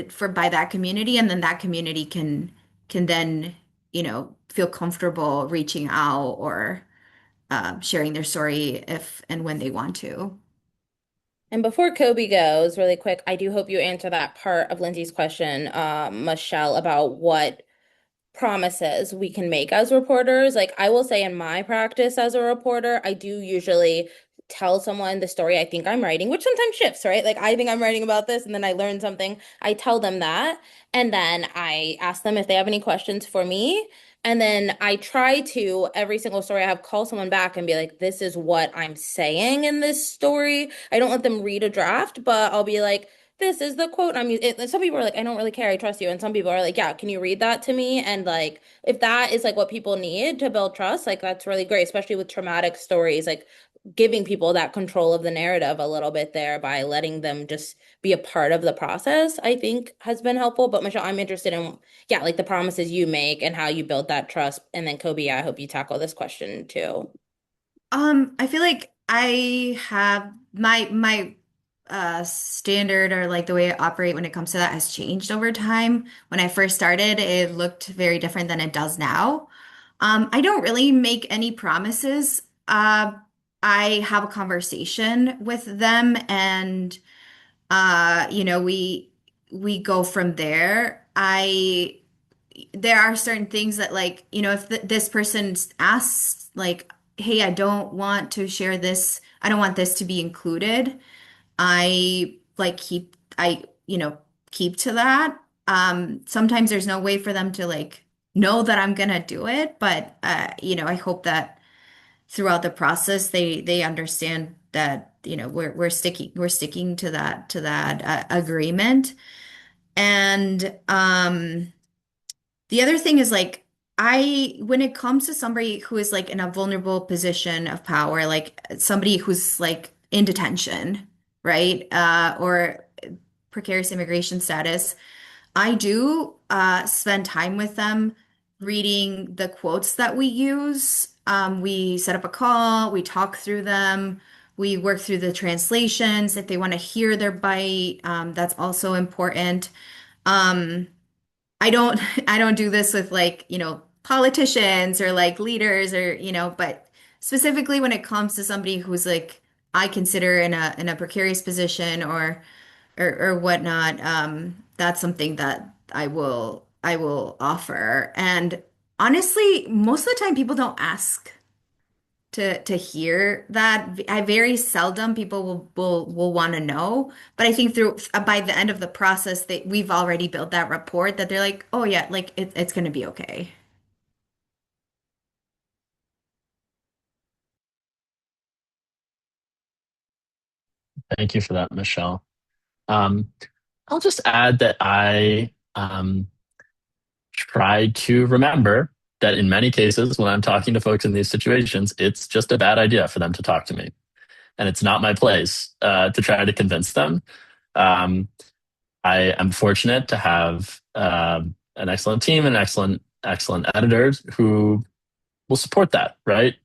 [SPEAKER 6] for by that community, and then that community can then feel comfortable reaching out or sharing their story if and when they want to.
[SPEAKER 1] And before Kobe goes, really quick, I do hope you answer that part of Lindsay's question, Michelle, about what promises we can make as reporters. Like I will say in my practice as a reporter, I do usually tell someone the story I think I'm writing, which sometimes shifts, right? Like I think I'm writing about this and then I learn something. I tell them that and then I ask them if they have any questions for me. And then I try to every single story I have call someone back and be like, this is what I'm saying in this story. I don't let them read a draft, but I'll be like, this is the quote I'm using. Some people are like, I don't really care, I trust you. And some people are like, yeah, can you read that to me? And like, if that is like what people need to build trust, like that's really great, especially with traumatic stories, like giving people that control of the narrative a little bit there by letting them just be a part of the process, I think has been helpful. But Michelle, I'm interested in, yeah, like the promises you make and how you build that trust. And then Kobe, I hope you tackle this question too.
[SPEAKER 6] I feel like I have my standard or like the way I operate when it comes to that has changed over time. When I first started, it looked very different than it does now. I don't really make any promises. I have a conversation with them and we go from there. I There are certain things that like, if this person asks like, "Hey, I don't want to share this. I don't want this to be included." I like keep to that. Sometimes there's no way for them to like know that I'm gonna do it, but I hope that throughout the process they understand that we're sticking to that agreement. And the other thing is like when it comes to somebody who is like in a vulnerable position of power, like somebody who's like in detention, right? Or precarious immigration status, I do spend time with them reading the quotes that we use. We set up a call, we talk through them, we work through the translations. If they want to hear their bite, that's also important. Um, I don't I don't do this with like, politicians or like leaders or, but specifically when it comes to somebody who's like I consider in a precarious position or whatnot, that's something that I will offer. And honestly, most of the time people don't ask to hear that. I very seldom people will want to know. But I think through by the end of the process that we've already built that rapport that they're like, oh yeah, like it's gonna be okay.
[SPEAKER 5] Thank you for that, Michelle. Um, I'll just add that I try to remember that in many cases, when I'm talking to folks in these situations, it's just a bad idea for them to talk to me. And it's not my place to try to convince them. Um, I am fortunate to have an excellent team and excellent editors who will support that, right?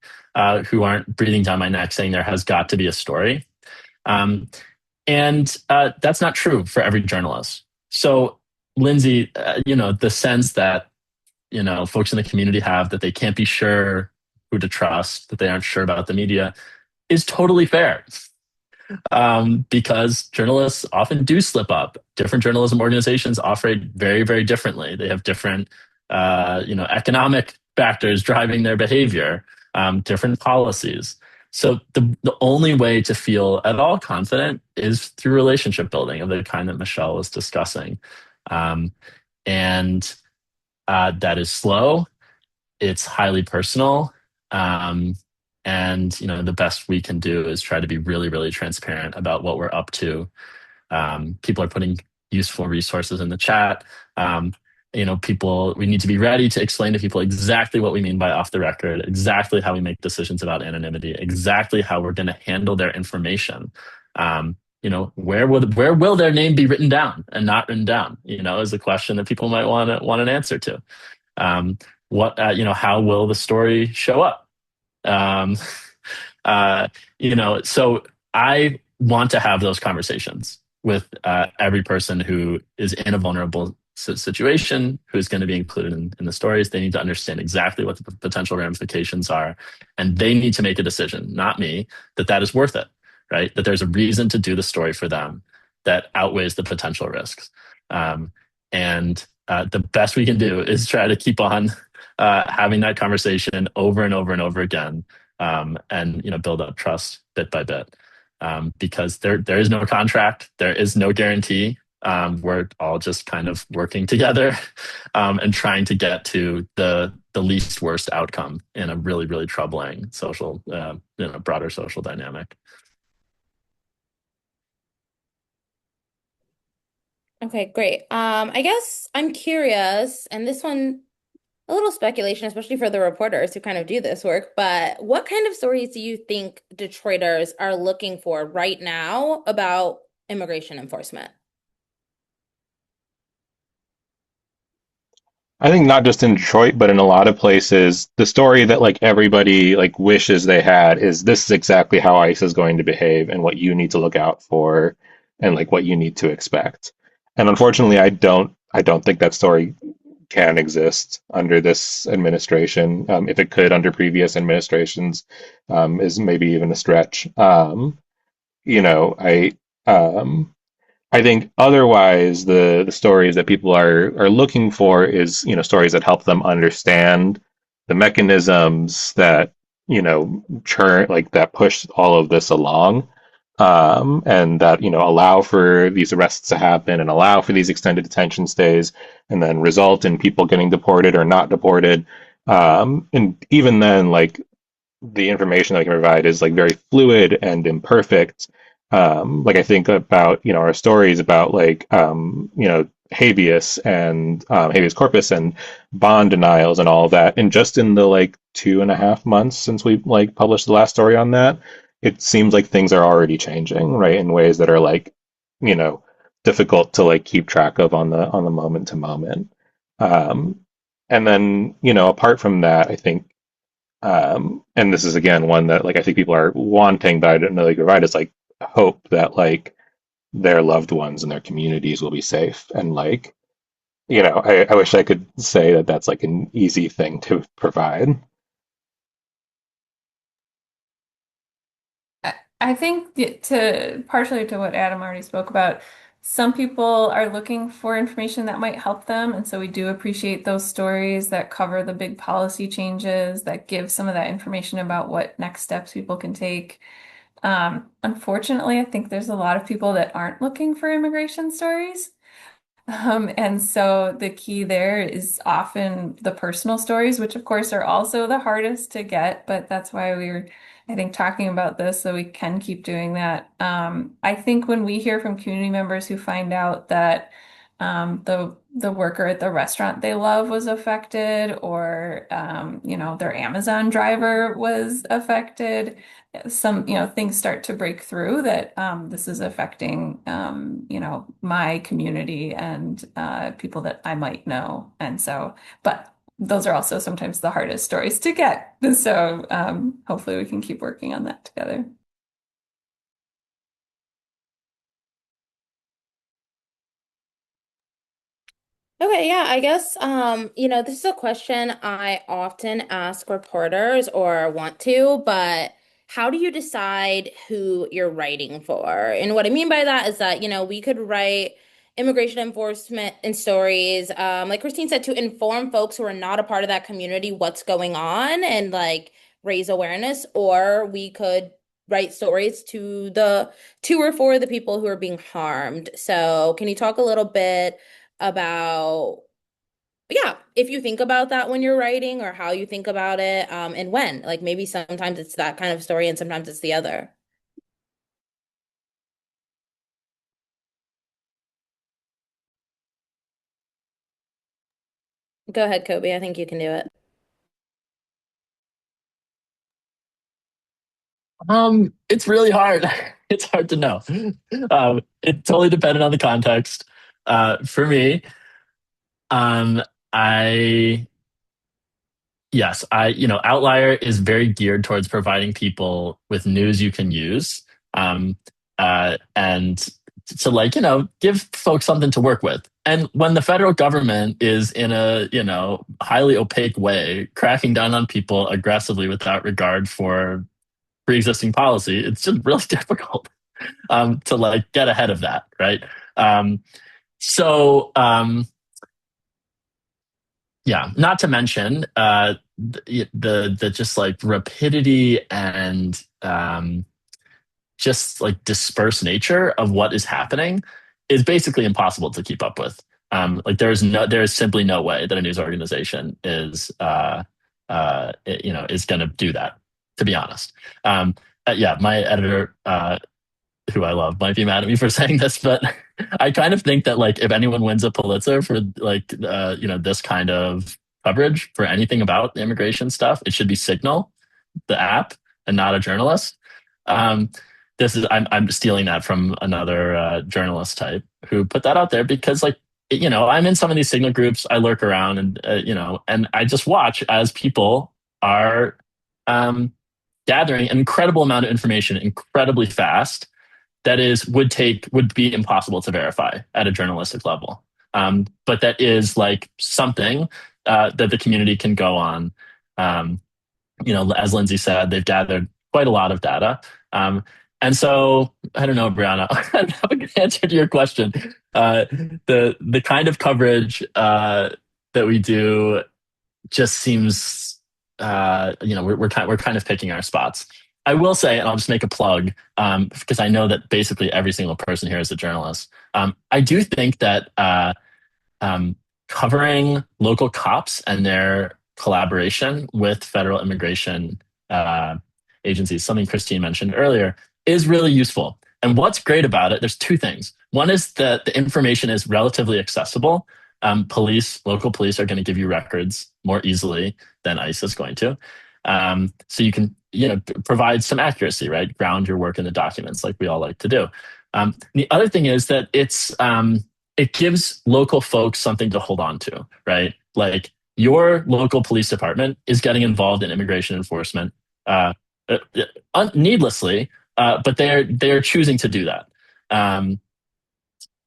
[SPEAKER 5] Who aren't breathing down my neck saying there has got to be a story. Um, and that's not true for every journalist. So, Lindsay, the sense that, folks in the community have that they can't be sure who to trust, that they aren't sure about the media is totally fair. Because journalists often do slip up. Different journalism organizations operate very, very differently. They have different, economic factors driving their behavior, different policies. So the only way to feel at all confident is through relationship building of the kind that Michelle was discussing, um, and that is slow. It's highly personal. Um, and the best we can do is try to be really, really transparent about what we're up to. People are putting useful resources in the chat. We need to be ready to explain to people exactly what we mean by off the record, exactly how we make decisions about anonymity, exactly how we're going to handle their information. Where will their name be written down and not written down? Is a question that people might want an answer to. Um, how will the story show up? Um, so I want to have those conversations with every person who is in a vulnerable situation, who's going to be included in the stories. They need to understand exactly what the potential ramifications are, and they need to make a decision, not me, that is worth it, right? That there's a reason to do the story for them that outweighs the potential risks. And the best we can do is try to keep on having that conversation over and over and over again, and build up trust bit by bit, because there is no contract, there is no guarantee. We're all just kind of working together, and trying to get to the least worst outcome in a really, really troubling social, broader social dynamic.
[SPEAKER 1] Okay, great. I guess I'm curious, and this one a little speculation, especially for the reporters who kind of do this work, but what kind of stories do you think Detroiters are looking for right now about immigration enforcement?
[SPEAKER 3] I think not just in Detroit, but in a lot of places, the story that like everybody like wishes they had is this is exactly how ICE is going to behave and what you need to look out for and like what you need to expect. And unfortunately, I don't think that story can exist under this administration. If it could under previous administrations, is maybe even a stretch. You know, I think otherwise the stories that people are looking for is, stories that help them understand the mechanisms that, churn like that push all of this along. And that, allow for these arrests to happen and allow for these extended detention stays and then result in people getting deported or not deported. And even then, like the information that I can provide is like very fluid and imperfect. Like I think about, our stories about like, habeas corpus and bond denials and all of that. And just in the like 2.5 months since we like published the last story on that, it seems like things are already changing, right, in ways that are like, you know, difficult to like keep track of on the moment to moment. Um, and then, apart from that, I think, and this is again one that like I think people are wanting, but I don't know they can provide, is like hope that like their loved ones and their communities will be safe. And like, I wish I could say that that's like an easy thing to provide.
[SPEAKER 2] I think to partially to what Adam already spoke about, some people are looking for information that might help them. And so we do appreciate those stories that cover the big policy changes, that give some of that information about what next steps people can take. Unfortunately, I think there's a lot of people that aren't looking for immigration stories. And so the key there is often the personal stories, which of course are also the hardest to get, but that's why we're, I think, talking about this so we can keep doing that. I think when we hear from community members who find out that the worker at the restaurant they love was affected, or their Amazon driver was affected, some things start to break through that this is affecting my community and people that I might know. And so but those are also sometimes the hardest stories to get, so hopefully we can keep working on that together.
[SPEAKER 1] Okay, yeah, I guess this is a question I often ask reporters or want to, but how do you decide who you're writing for? And what I mean by that is that, we could write immigration enforcement and stories, like Christine said, to inform folks who are not a part of that community what's going on and like raise awareness, or we could write stories to or for the people who are being harmed. So, can you talk a little bit about, yeah, if you think about that when you're writing or how you think about it, and when, like maybe sometimes it's that kind of story and sometimes it's the other. Go ahead, Kobe. I think you can do it.
[SPEAKER 5] It's really hard. It's hard to know. It totally depended on the context. For me, um, I yes, Outlier is very geared towards providing people with news you can use, and to like give folks something to work with. And when the federal government is in a highly opaque way cracking down on people aggressively without regard for pre-existing policy, it's just really difficult to like get ahead of that, right? Um, so yeah, not to mention the just like rapidity and just like dispersed nature of what is happening is basically impossible to keep up with. Like there is simply no way that a news organization is going to do that. To be honest, yeah, my editor who I love might be mad at me for saying this, but I kind of think that like if anyone wins a Pulitzer for like this kind of coverage for anything about the immigration stuff, it should be Signal, the app, and not a journalist. Um, this is I'm stealing that from another journalist type who put that out there because like I'm in some of these Signal groups, I lurk around and and I just watch as people are um, gathering an incredible amount of information incredibly fast that is would be impossible to verify at a journalistic level. But that is like something that the community can go on. Um, as Lindsay said, they've gathered quite a lot of data. And so I don't know, Brianna, I don't have a good answer to your question. The kind of coverage that we do just seems we're kind of picking our spots. I will say, and I'll just make a plug because I know that basically every single person here is a journalist. I do think that covering local cops and their collaboration with federal immigration agencies, something Christine mentioned earlier, is really useful. And what's great about it, there's two things. One is that the information is relatively accessible. Local police are going to give you records more easily than ICE is going to. So you can, provide some accuracy, right? Ground your work in the documents like we all like to do. The other thing is that it gives local folks something to hold on to, right? Like your local police department is getting involved in immigration enforcement needlessly, but they're choosing to do that. Um,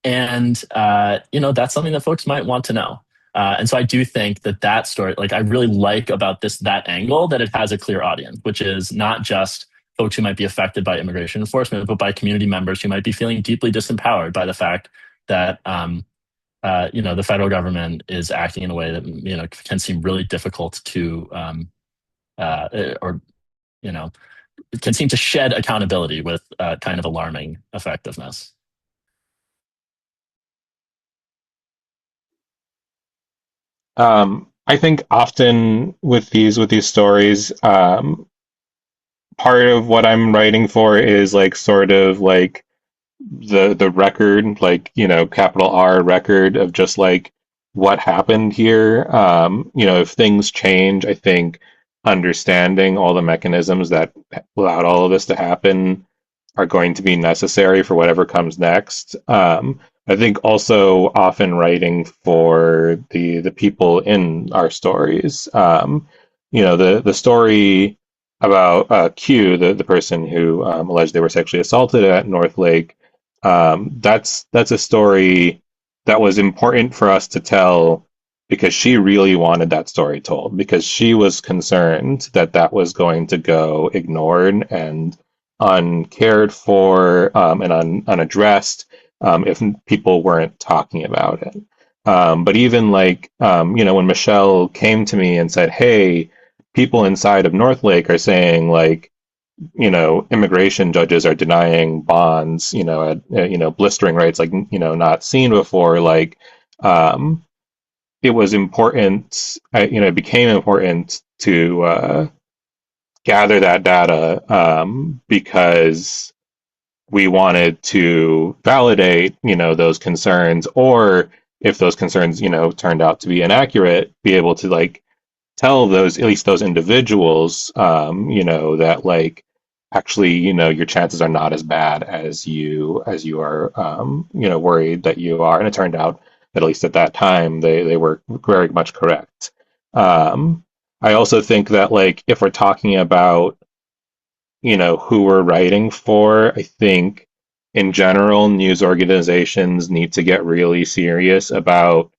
[SPEAKER 5] and that's something that folks might want to know. And so I do think that story, like I really like about that angle, that it has a clear audience, which is not just folks who might be affected by immigration enforcement, but by community members who might be feeling deeply disempowered by the fact that the federal government is acting in a way that can seem really difficult to or you know it can seem to shed accountability with kind of alarming effectiveness.
[SPEAKER 3] I think often with these stories, part of what I'm writing for is like sort of like the record, like, capital R record of just like what happened here. If things change, I think understanding all the mechanisms that allowed all of this to happen are going to be necessary for whatever comes next. I think also often writing for the people in our stories. The story about Q, the person who alleged they were sexually assaulted at North Lake. That's a story that was important for us to tell because she really wanted that story told, because she was concerned that that was going to go ignored and uncared for, and unaddressed, if people weren't talking about it. But even like, when Michelle came to me and said, "Hey, people inside of North Lake are saying like, immigration judges are denying bonds, blistering rates like, not seen before." Like, it was important, it became important to gather that data, because we wanted to validate, those concerns, or if those concerns, turned out to be inaccurate, be able to like tell those, at least those individuals, that like actually, your chances are not as bad as you are, worried that you are. And it turned out that at least at that time, they were very much correct. I also think that like if we're talking about, who we're writing for, I think in general, news organizations need to get really serious about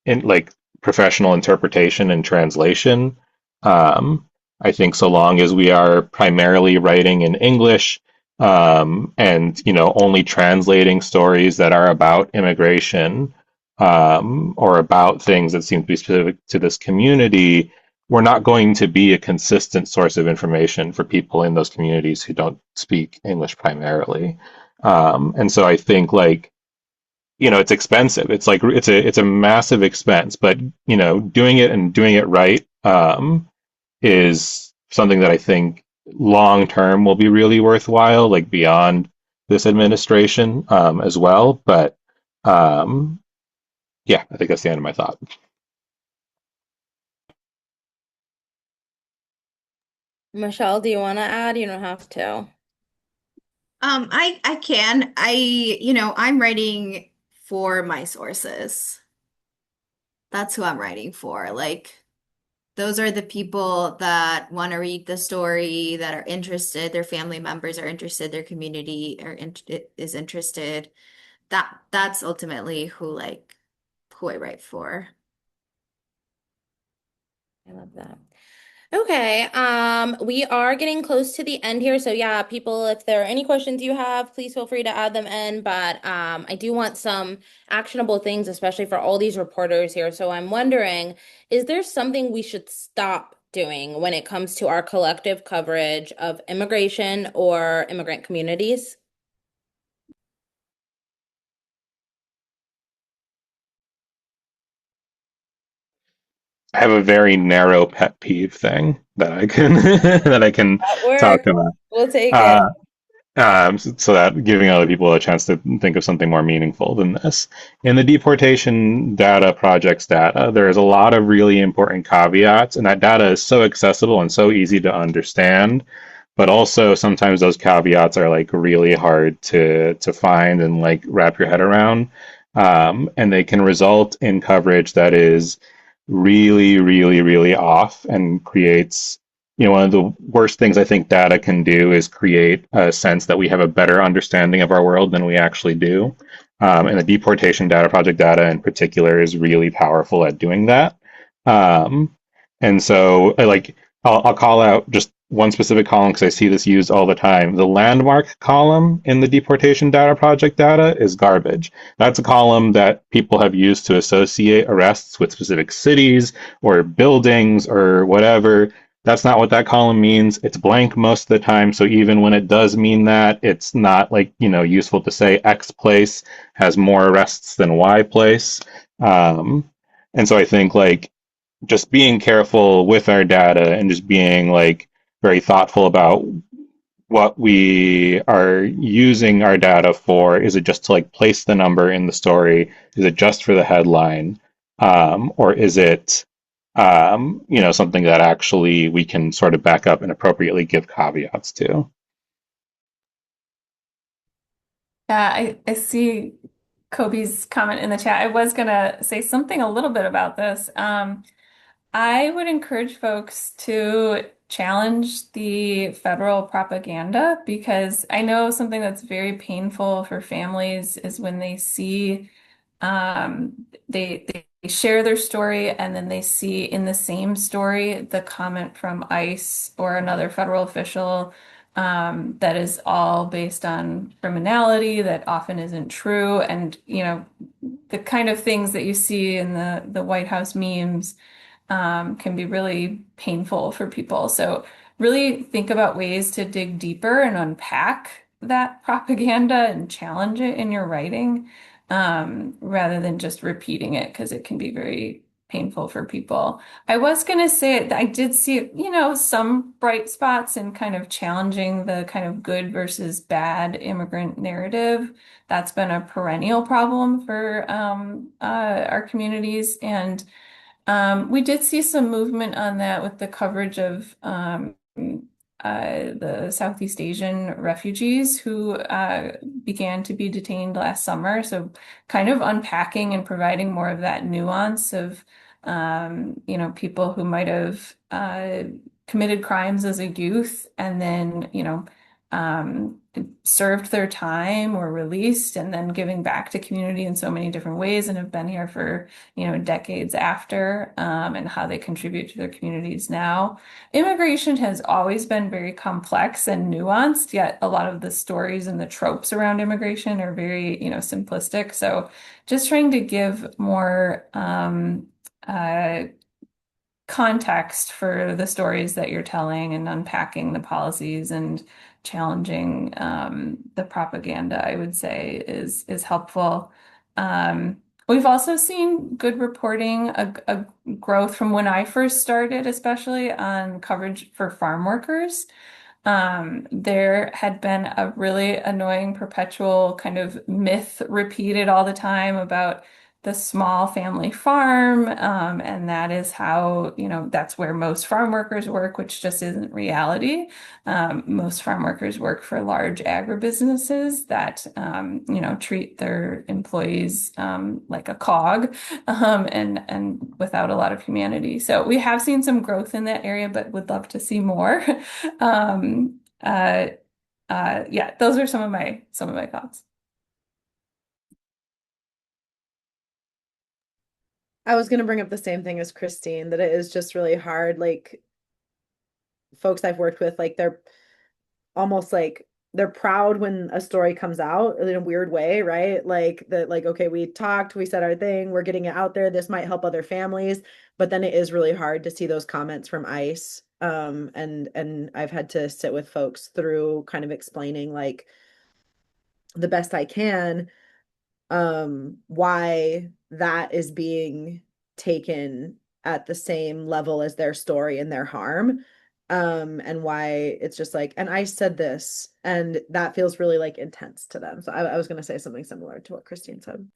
[SPEAKER 3] in like professional interpretation and translation. I think so long as we are primarily writing in English, and only translating stories that are about immigration, or about things that seem to be specific to this community, we're not going to be a consistent source of information for people in those communities who don't speak English primarily. And so I think like, it's expensive. It's like it's a massive expense, but doing it and doing it right, is something that I think long term will be really worthwhile, like beyond this administration, as well. But um, yeah, I think that's the end of my thought.
[SPEAKER 1] Michelle, do you want to add? You don't have to.
[SPEAKER 6] I can. I'm writing for my sources. That's who I'm writing for. Like, those are the people that want to read the story, that are interested, their family members are interested, their community is interested. That's ultimately who I write for.
[SPEAKER 1] I love that. Okay, we are getting close to the end here. So yeah, people, if there are any questions you have, please feel free to add them in. But I do want some actionable things, especially for all these reporters here. So I'm wondering, is there something we should stop doing when it comes to our collective coverage of immigration or immigrant communities?
[SPEAKER 3] I have a very narrow pet peeve thing that I can that I can
[SPEAKER 1] That
[SPEAKER 3] talk
[SPEAKER 1] works.
[SPEAKER 3] about.
[SPEAKER 1] We'll take it.
[SPEAKER 3] Uh, So that giving other people a chance to think of something more meaningful than this. In the deportation data project's data, there's a lot of really important caveats, and that data is so accessible and so easy to understand. But also sometimes those caveats are like really hard to find and like wrap your head around. And they can result in coverage that is really, really, really off and creates, one of the worst things I think data can do is create a sense that we have a better understanding of our world than we actually do. And the deportation data project data in particular is really powerful at doing that. Um, and so I'll call out just one specific column because I see this used all the time. The landmark column in the deportation data project data is garbage. That's a column that people have used to associate arrests with specific cities or buildings or whatever. That's not what that column means. It's blank most of the time. So even when it does mean that, it's not like, useful to say X place has more arrests than Y place. And so I think like just being careful with our data and just being like very thoughtful about what we are using our data for. Is it just to like place the number in the story? Is it just for the headline? Or is it, something that actually we can sort of back up and appropriately give caveats to?
[SPEAKER 2] Yeah, I see Kobe's comment in the chat. I was gonna say something a little bit about this. I would encourage folks to challenge the federal propaganda because I know something that's very painful for families is when they see they share their story and then they see in the same story the comment from ICE or another federal official that is all based on criminality that often isn't true. And, the kind of things that you see in the White House memes can be really painful for people. So really think about ways to dig deeper and unpack that propaganda and challenge it in your writing, rather than just repeating it because it can be very painful for people. I was going to say I did see, some bright spots in kind of challenging the kind of good versus bad immigrant narrative. That's been a perennial problem for our communities. And we did see some movement on that with the coverage of the Southeast Asian refugees who began to be detained last summer. So, kind of unpacking and providing more of that nuance of, people who might have committed crimes as a youth and then, served their time or released and then giving back to community in so many different ways and have been here for decades after, and how they contribute to their communities now. Immigration has always been very complex and nuanced, yet a lot of the stories and the tropes around immigration are very, simplistic. So just trying to give more context for the stories that you're telling and unpacking the policies and challenging the propaganda, I would say is helpful. We've also seen good reporting, a growth from when I first started, especially on coverage for farm workers. There had been a really annoying perpetual kind of myth repeated all the time about the small family farm, and that is how, that's where most farm workers work, which just isn't reality. Most farm workers work for large agribusinesses that, treat their employees like a cog, and without a lot of humanity. So we have seen some growth in that area, but would love to see more. Um, uh, yeah, those are some of my thoughts.
[SPEAKER 4] I was going to bring up the same thing as Christine, that it is just really hard. Like folks I've worked with, like they're almost like they're proud when a story comes out in a weird way, right? Like that, like, okay, we talked, we said our thing, we're getting it out there. This might help other families, but then it is really hard to see those comments from ICE. And I've had to sit with folks through kind of explaining like the best I can, why that is being taken at the same level as their story and their harm. and why it's just like, and I said this, and that feels really like intense to them. So I was going to say something similar to what Christine said.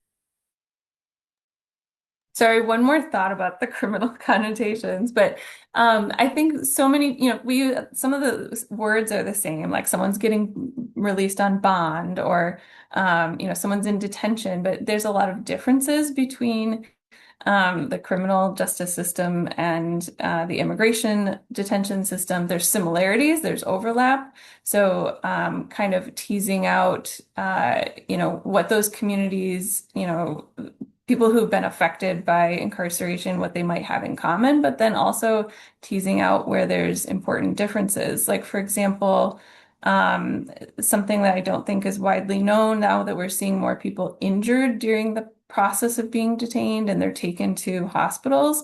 [SPEAKER 2] Sorry, one more thought about the criminal connotations, but I think so many, we some of the words are the same, like someone's getting released on bond or someone's in detention, but there's a lot of differences between the criminal justice system and the immigration detention system. There's similarities, there's overlap. So kind of teasing out, what those communities, people who've been affected by incarceration, what they might have in common, but then also teasing out where there's important differences. Like, for example, something that I don't think is widely known now that we're seeing more people injured during the process of being detained and they're taken to hospitals.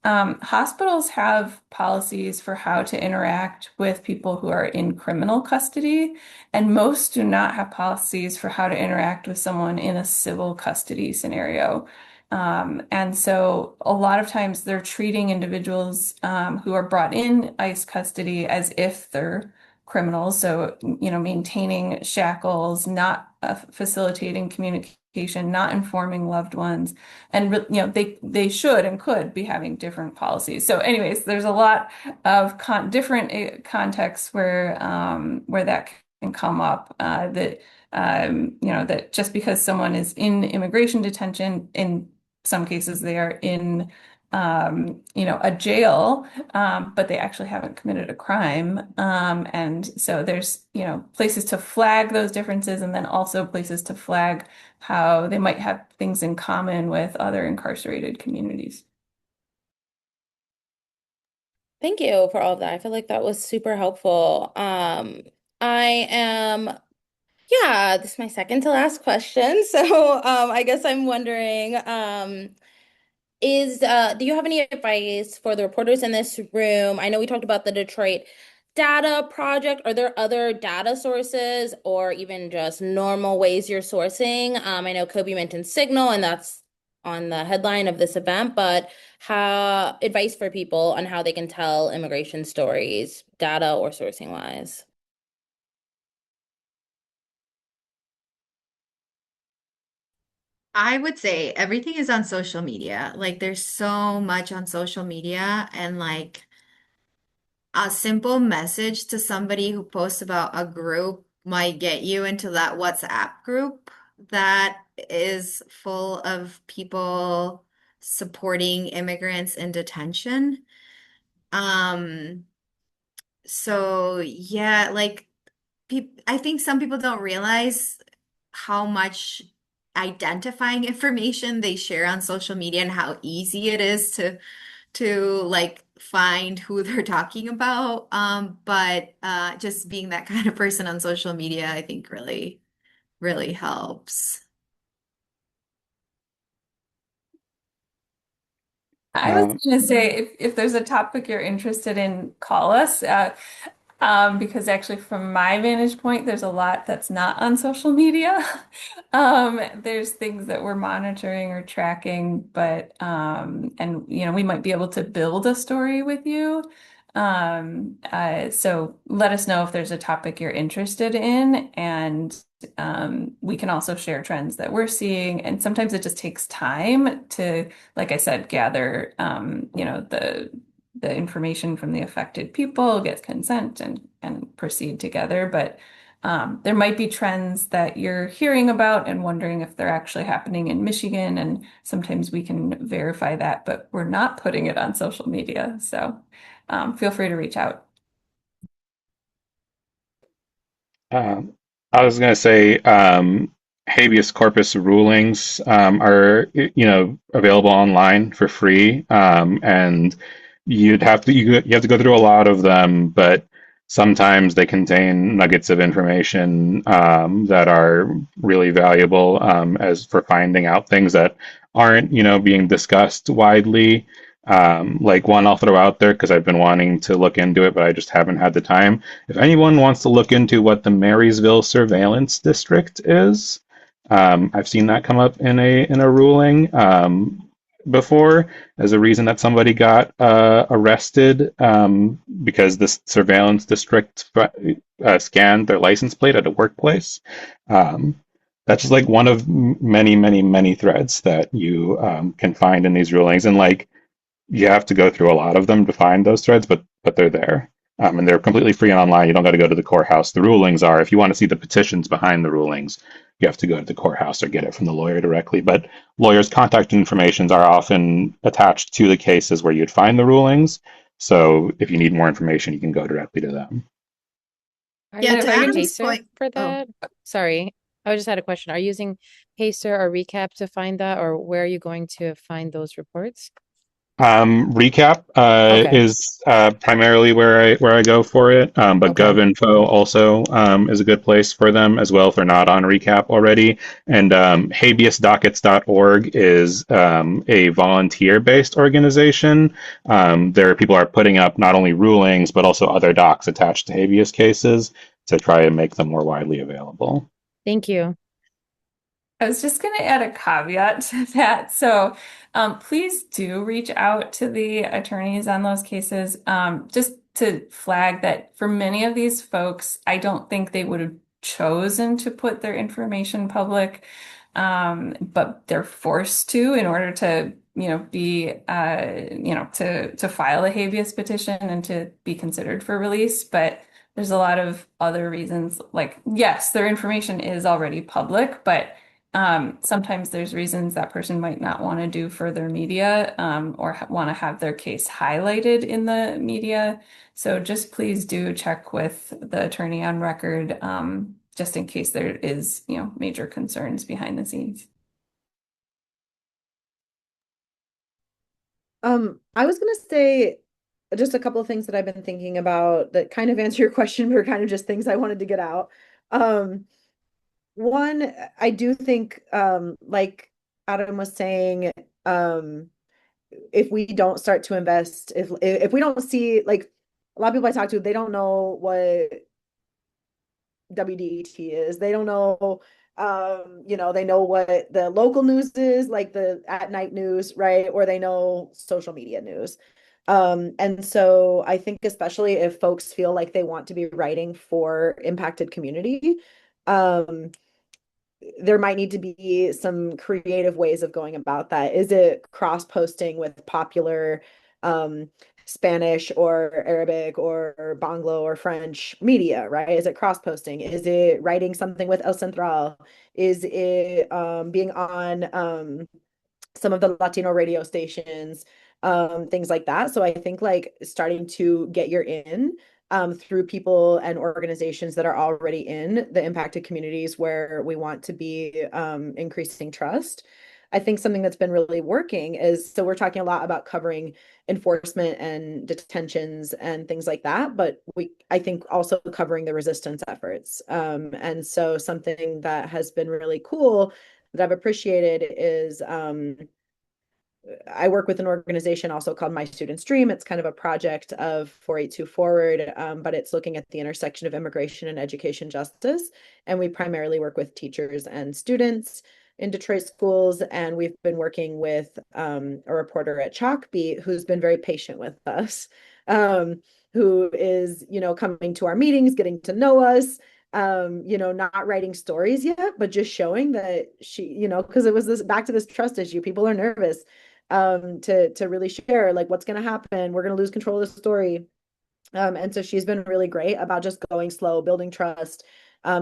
[SPEAKER 2] Hospitals have policies for how to interact with people who are in criminal custody, and most do not have policies for how to interact with someone in a civil custody scenario. And so a lot of times they're treating individuals who are brought in ICE custody as if they're criminals. So, maintaining shackles, not facilitating communication, not informing loved ones. And, they should and could be having different policies. So anyways, there's a lot of different contexts where that can come up, that just because someone is in immigration detention, in some cases they are in a jail, but they actually haven't committed a crime. And so there's, places to flag those differences and then also places to flag how they might have things in common with other incarcerated communities.
[SPEAKER 1] Thank you for all of that. I feel like that was super helpful. I am, yeah, this is my second to last question. So, I guess I'm wondering, do you have any advice for the reporters in this room? I know we talked about the Detroit data project. Are there other data sources or even just normal ways you're sourcing? I know Koby mentioned Signal, and that's on the headline of this event, but how advice for people on how they can tell immigration stories, data or sourcing wise?
[SPEAKER 6] I would say everything is on social media. Like there's so much on social media and like a simple message to somebody who posts about a group might get you into that WhatsApp group that is full of people supporting immigrants in detention. Um, so yeah, like I think some people don't realize how much identifying information they share on social media and how easy it is to like find who they're talking about. But just being that kind of person on social media, I think really, really helps.
[SPEAKER 2] I was
[SPEAKER 3] Um,
[SPEAKER 2] going to say, if there's a topic you're interested in, call us. Because actually, from my vantage point, there's a lot that's not on social media. There's things that we're monitoring or tracking, but and we might be able to build a story with you. So let us know if there's a topic you're interested in, and we can also share trends that we're seeing. And sometimes it just takes time to, like I said, gather the information from the affected people, get consent and proceed together. But there might be trends that you're hearing about and wondering if they're actually happening in Michigan. And sometimes we can verify that, but we're not putting it on social media. So feel free to reach out.
[SPEAKER 3] Um, I was going to say habeas corpus rulings are available online for free, and you have to go through a lot of them, but sometimes they contain nuggets of information that are really valuable as for finding out things that aren't being discussed widely. Like one I'll throw out there because I've been wanting to look into it, but I just haven't had the time. If anyone wants to look into what the Marysville Surveillance District is, I've seen that come up in a ruling. before as a reason that somebody got arrested because the surveillance district scanned their license plate at a workplace. Um, that's just like one of many, many, many threads that you can find in these rulings, and like you have to go through a lot of them to find those threads, but they're there. And they're completely free and online. You don't got to go to the courthouse. The rulings are, if you want to see the petitions behind the rulings, you have to go to the courthouse or get it from the lawyer directly. But lawyers' contact informations are often attached to the cases where you'd find the rulings. So if you need more information, you can go directly to them.
[SPEAKER 7] Are
[SPEAKER 6] Yeah,
[SPEAKER 7] you
[SPEAKER 6] to
[SPEAKER 7] using
[SPEAKER 6] Adam's
[SPEAKER 7] Pacer
[SPEAKER 6] point.
[SPEAKER 7] for
[SPEAKER 6] Oh,
[SPEAKER 7] that? Sorry, I just had a question. Are you using Pacer or Recap to find that, or where are you going to find those reports?
[SPEAKER 3] Recap
[SPEAKER 7] Okay.
[SPEAKER 3] is primarily where I go for it, but
[SPEAKER 7] Okay.
[SPEAKER 3] GovInfo also is a good place for them as well if they're not on Recap already. And habeasdockets.org is a volunteer-based organization. There people are putting up not only rulings but also other docs attached to habeas cases to try and make them more widely available.
[SPEAKER 7] Thank you.
[SPEAKER 2] I was just going to add a caveat to that. So please do reach out to the attorneys on those cases. Just to flag that for many of these folks, I don't think they would have chosen to put their information public, but they're forced to in order to, to file a habeas petition and to be considered for release. But there's a lot of other reasons, like, yes, their information is already public, but sometimes there's reasons that person might not want to do further media or want to have their case highlighted in the media. So just please do check with the attorney on record just in case there is, major concerns behind the scenes.
[SPEAKER 4] I was gonna say just a couple of things that I've been thinking about that kind of answer your question, but are kind of just things I wanted to get out. Um, One, I do think, like Adam was saying, if we don't start to invest, if we don't see, like, a lot of people I talk to, they don't know what WDET is. They don't know, they know what the local news is, like the at night news, right? Or they know social media news. And so I think especially if folks feel like they want to be writing for impacted community, um, there might need to be some creative ways of going about that. Is it cross-posting with popular Spanish or Arabic or Banglo or French media, right? Is it cross-posting? Is it writing something with El Central? Is it being on some of the Latino radio stations, things like that. So I think like starting to get your in through people and organizations that are already in the impacted communities where we want to be increasing trust. I think something that's been really working is, so we're talking a lot about covering enforcement and detentions and things like that, but I think also covering the resistance efforts. And so something that has been really cool that I've appreciated is I work with an organization also called My Students Dream. It's kind of a project of 482 Forward, but it's looking at the intersection of immigration and education justice. And we primarily work with teachers and students in Detroit schools. And we've been working with a reporter at Chalkbeat who's been very patient with us, who is, coming to our meetings, getting to know us, not writing stories yet, but just showing that she, because it was this back to this trust issue. People are nervous to really share like what's going to happen. We're going to lose control of the story. And so she's been really great about just going slow, building trust,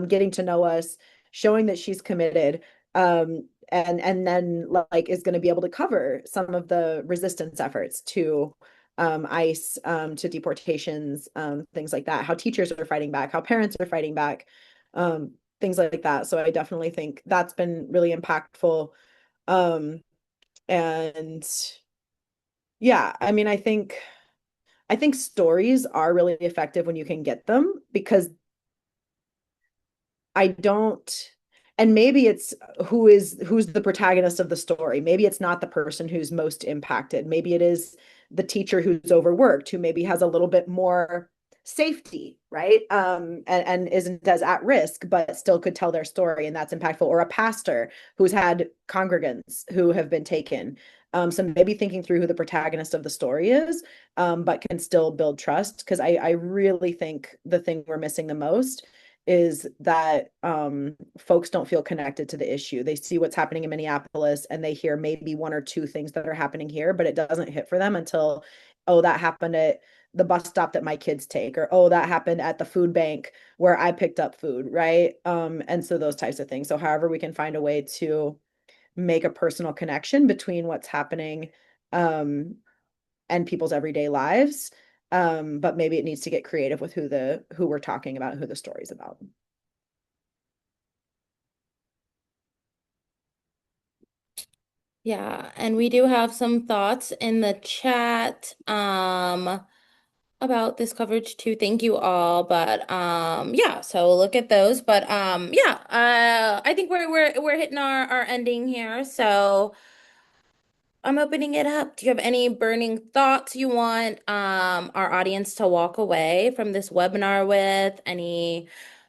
[SPEAKER 4] getting to know us, showing that she's committed, and then like is going to be able to cover some of the resistance efforts to ICE, to deportations, things like that, how teachers are fighting back, how parents are fighting back, things like that. So I definitely think that's been really impactful. And yeah, I mean, I think stories are really effective when you can get them because I don't, and maybe it's who's the protagonist of the story. Maybe it's not the person who's most impacted. Maybe it is the teacher who's overworked, who maybe has a little bit more safety, right? And isn't as at risk, but still could tell their story, and that's impactful. Or a pastor who's had congregants who have been taken. So maybe thinking through who the protagonist of the story is, but can still build trust. Because I really think the thing we're missing the most is that folks don't feel connected to the issue. They see what's happening in Minneapolis and they hear maybe one or two things that are happening here, but it doesn't hit for them until, oh, that happened at the bus stop that my kids take, or oh, that happened at the food bank where I picked up food, right? And so those types of things. So however we can find a way to make a personal connection between what's happening um, and people's everyday lives. But maybe it needs to get creative with who we're talking about, who the story's about.
[SPEAKER 1] Yeah, and we do have some thoughts in the chat about this coverage too. Thank you all. But yeah, so we'll look at those. But yeah, I think we're hitting our ending here. So I'm opening it up. Do you have any burning thoughts you want our audience to walk away from this webinar with? Any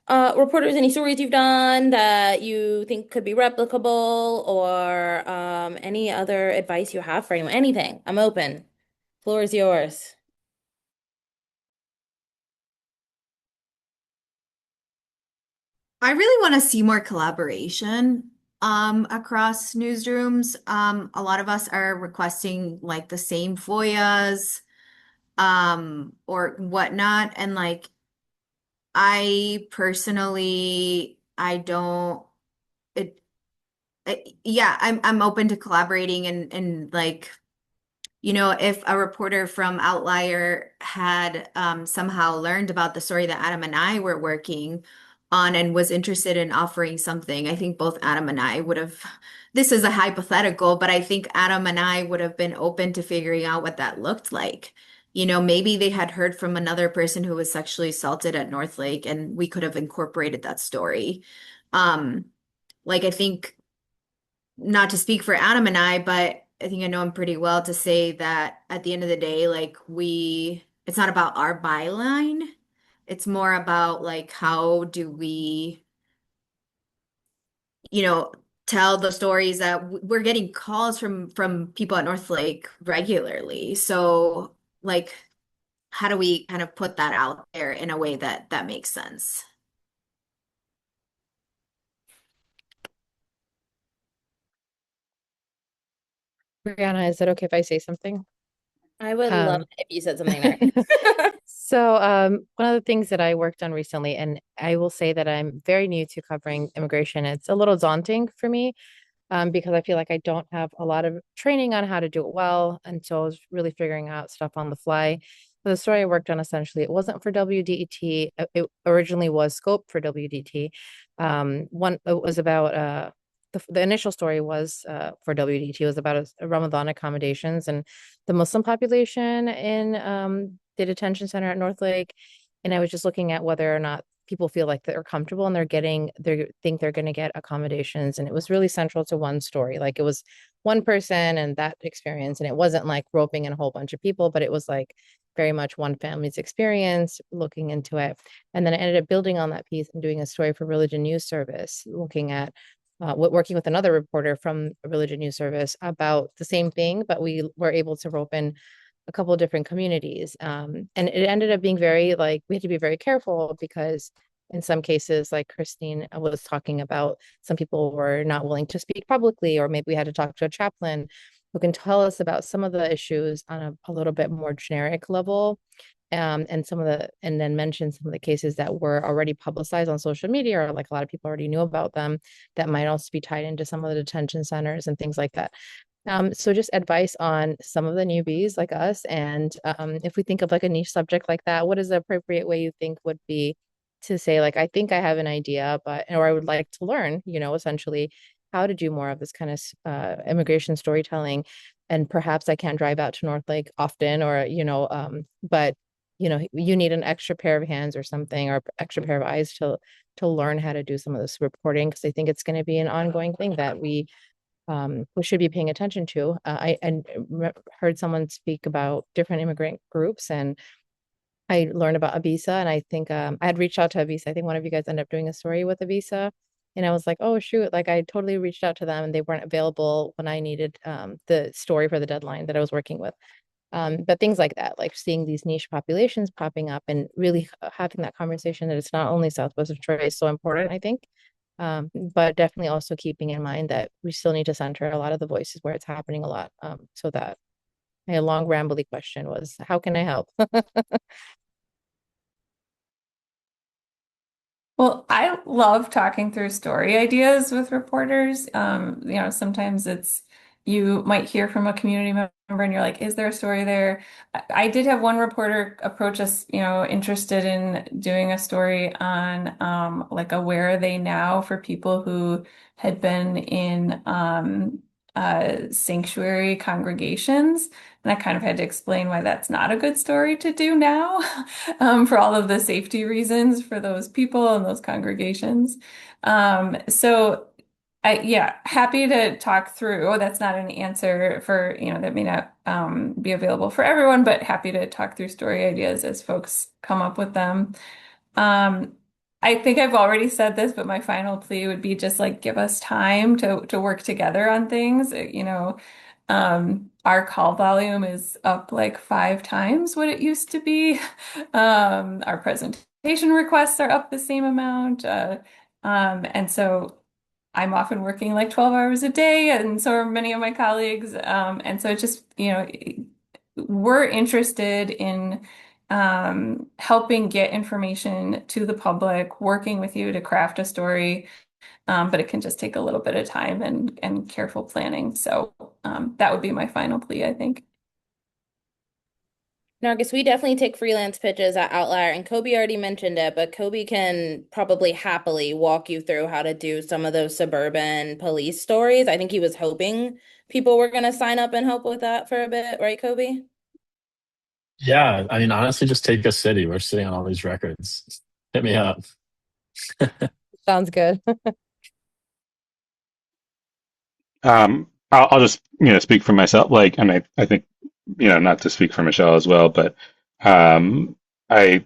[SPEAKER 1] reporters, any stories you've done that you think could be replicable, or any other advice you have for anyone? Anything. I'm open. Floor is yours.
[SPEAKER 6] I really want to see more collaboration across newsrooms. A lot of us are requesting like the same FOIAs or whatnot. And like I personally, I don't it, yeah, I'm open to collaborating and like if a reporter from Outlier had somehow learned about the story that Adam and I were working on and was interested in offering something, I think both Adam and I would have, this is a hypothetical, but I think Adam and I would have been open to figuring out what that looked like. Maybe they had heard from another person who was sexually assaulted at North Lake, and we could have incorporated that story. Um, like I think not to speak for Adam and I, but I think I know him pretty well to say that at the end of the day, like it's not about our byline. It's more about like how do we, you know, tell the stories that we're getting calls from people at North Lake regularly. So like, how do we kind of put that out there in a way that makes sense?
[SPEAKER 7] Brianna, is it okay if I say something?
[SPEAKER 1] I would love
[SPEAKER 7] Um,
[SPEAKER 1] it if you said something there.
[SPEAKER 7] so one of the things that I worked on recently, and I will say that I'm very new to covering immigration, it's a little daunting for me because I feel like I don't have a lot of training on how to do it well. And so I was really figuring out stuff on the fly. But the story I worked on essentially, it wasn't for WDET. It originally was scoped for WDT. It was about the initial story was for WDT was about Ramadan accommodations and the Muslim population in the detention center at North Lake. And I was just looking at whether or not people feel like they're comfortable and they think they're going to get accommodations. And it was really central to one story. Like it was one person and that experience. And it wasn't like roping in a whole bunch of people, but it was like very much one family's experience looking into it. And then I ended up building on that piece and doing a story for Religion News Service, looking at working with another reporter from Religion News Service about the same thing, but we were able to rope in a couple of different communities. And it ended up being very like we had to be very careful because in some cases, like Christine was talking about, some people were not willing to speak publicly, or maybe we had to talk to a chaplain who can tell us about some of the issues on a little bit more generic level. And then mention some of the cases that were already publicized on social media, or like a lot of people already knew about them, that might also be tied into some of the detention centers and things like that. So just advice on some of the newbies like us. And if we think of like a niche subject like that, what is the appropriate way you think would be to say, like, I think I have an idea, or I would like to learn, essentially how to do more of this kind of immigration storytelling. And perhaps I can't drive out to North Lake often, but you need an extra pair of hands or something, or extra pair of eyes to learn how to do some of this reporting, because I think it's going to be an ongoing thing that we should be paying attention to. Heard someone speak about different immigrant groups, and I learned about Abisa, and I think I had reached out to Abisa. I think one of you guys ended up doing a story with Abisa. And I was like, oh shoot, like I totally reached out to them and they weren't available when I needed the story for the deadline that I was working with. But things like that, like seeing these niche populations popping up and really having that conversation that it's not only Southwest Detroit is so important, I think. But definitely also keeping in mind that we still need to center a lot of the voices where it's happening a lot. So that my long rambly question was, how can I help?
[SPEAKER 2] Well, I love talking through story ideas with reporters. Sometimes it's you might hear from a community member and you're like, is there a story there? I did have one reporter approach us, interested in doing a story on like a where are they now for people who had been in sanctuary congregations. And I kind of had to explain why that's not a good story to do now, for all of the safety reasons for those people and those congregations. So yeah, happy to talk through. Oh, that's not an answer for, that may not be available for everyone, but happy to talk through story ideas as folks come up with them. Um, I think I've already said this, but my final plea would be just like give us time to work together on things. Our call volume is up like 5 times what it used to be. Our presentation requests are up the same amount. And so I'm often working like 12 hours a day, and so are many of my colleagues. And so it's just, we're interested in helping get information to the public, working with you to craft a story, but it can just take a little bit of time and careful planning. So that would be my final plea, I think.
[SPEAKER 1] No, I guess we definitely take freelance pitches at Outlier, and Koby already mentioned it, but Koby can probably happily walk you through how to do some of those suburban police stories. I think he was hoping people were going to sign up and help with that for a bit, right, Koby?
[SPEAKER 5] Yeah, I mean, honestly, just take a city. We're sitting on all these records. Hit me up.
[SPEAKER 7] Sounds good.
[SPEAKER 3] I'll just speak for myself, like, and I think not to speak for Michelle as well, but um, I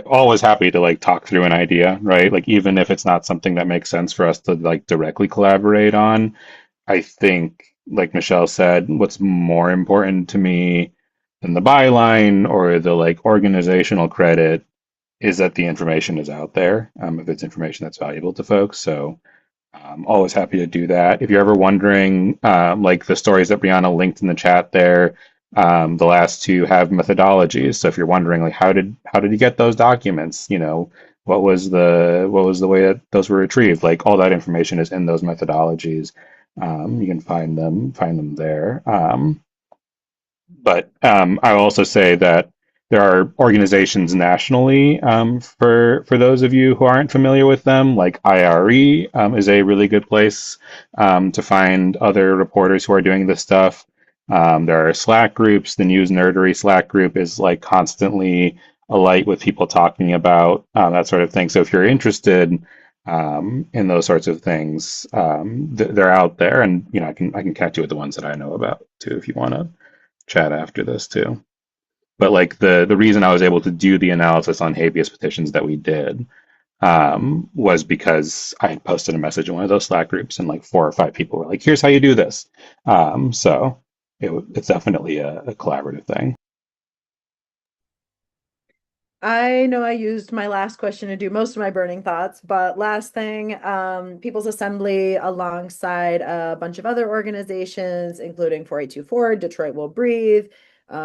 [SPEAKER 3] always happy to like talk through an idea, right? Like even if it's not something that makes sense for us to like directly collaborate on, I think like Michelle said, what's more important to me than the byline or the like organizational credit is that the information is out there, if it's information that's valuable to folks. So always happy to do that. If you're ever wondering, like the stories that Brianna linked in the chat there, the last two have methodologies. So if you're wondering, like, how did you get those documents? What was the way that those were retrieved? Like all that information is in those methodologies. You can find them there. But I will also say that there are organizations nationally, for those of you who aren't familiar with them, like IRE is a really good place to find other reporters who are doing this stuff. There are Slack groups. The News Nerdery Slack group is like constantly alight with people talking about that sort of thing. So if you're interested in those sorts of things, they're out there, and I can catch you with the ones that I know about too if you want to chat after this too. But like the reason I was able to do the analysis on habeas petitions that we did was because I had posted a message in one of those Slack groups, and like 4 or 5 people were like, "Here's how you do this." So it's definitely a collaborative thing.
[SPEAKER 4] I know I used my last question to do most of my burning thoughts, but last thing, People's Assembly, alongside a bunch of other organizations, including 4824, Detroit Will Breathe,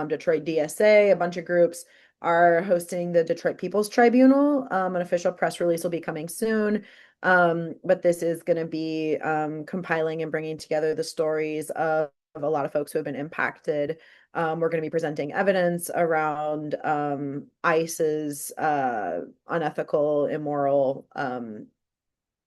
[SPEAKER 4] Detroit DSA, a bunch of groups, are hosting the Detroit People's Tribunal. An official press release will be coming soon. But this is going to be compiling and bringing together the stories of a lot of folks who have been impacted. We're going to be presenting evidence around ICE's unethical, immoral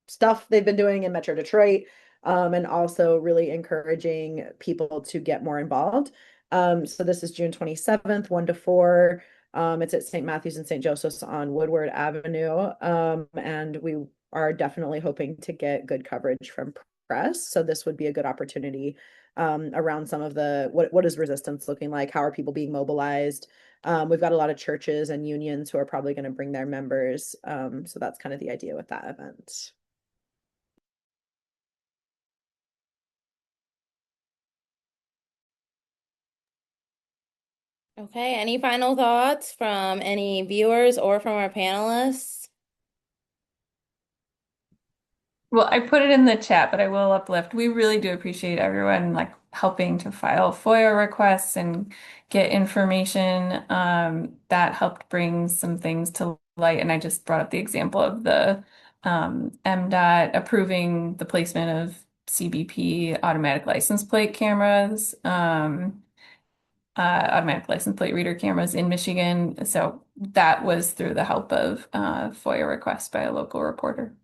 [SPEAKER 4] stuff they've been doing in Metro Detroit, and also really encouraging people to get more involved. So this is June 27th, 1 to 4. It's at St. Matthew's and St. Joseph's on Woodward Avenue. And we are definitely hoping to get good coverage from press. So this would be a good opportunity around some of the what is resistance looking like? How are people being mobilized? We've got a lot of churches and unions who are probably going to bring their members. So that's kind of the idea with that event.
[SPEAKER 1] Okay, any final thoughts from any viewers or from our panelists?
[SPEAKER 2] Well, I put it in the chat, but I will uplift. We really do appreciate everyone like helping to file FOIA requests and get information. That helped bring some things to light. And I just brought up the example of the MDOT approving the placement of CBP automatic license plate cameras, automatic license plate reader cameras in Michigan. So that was through the help of FOIA requests by a local reporter.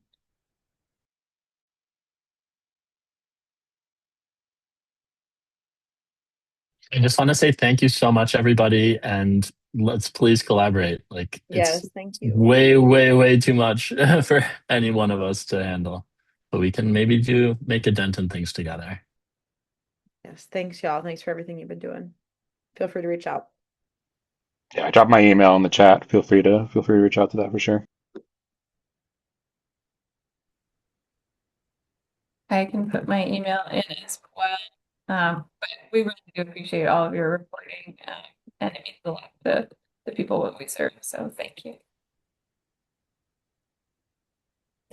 [SPEAKER 5] I just want to say thank you so much, everybody, and let's please collaborate. Like it's
[SPEAKER 4] Yes, thank you.
[SPEAKER 5] way, way, way too much for any one of us to handle. But we can maybe make a dent in things together.
[SPEAKER 4] Yes, thanks, y'all. Thanks for everything you've been doing. Feel free to reach out.
[SPEAKER 3] Yeah, I dropped my email in the chat. Feel free to reach out to that for sure.
[SPEAKER 2] I can put my email in as well. But we really do appreciate all of your reporting, and it means a lot to the people that we serve. So thank you.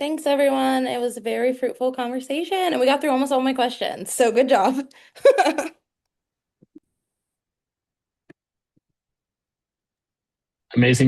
[SPEAKER 1] Thanks, everyone. It was a very fruitful conversation, and we got through almost all my questions. So good job.
[SPEAKER 5] Amazing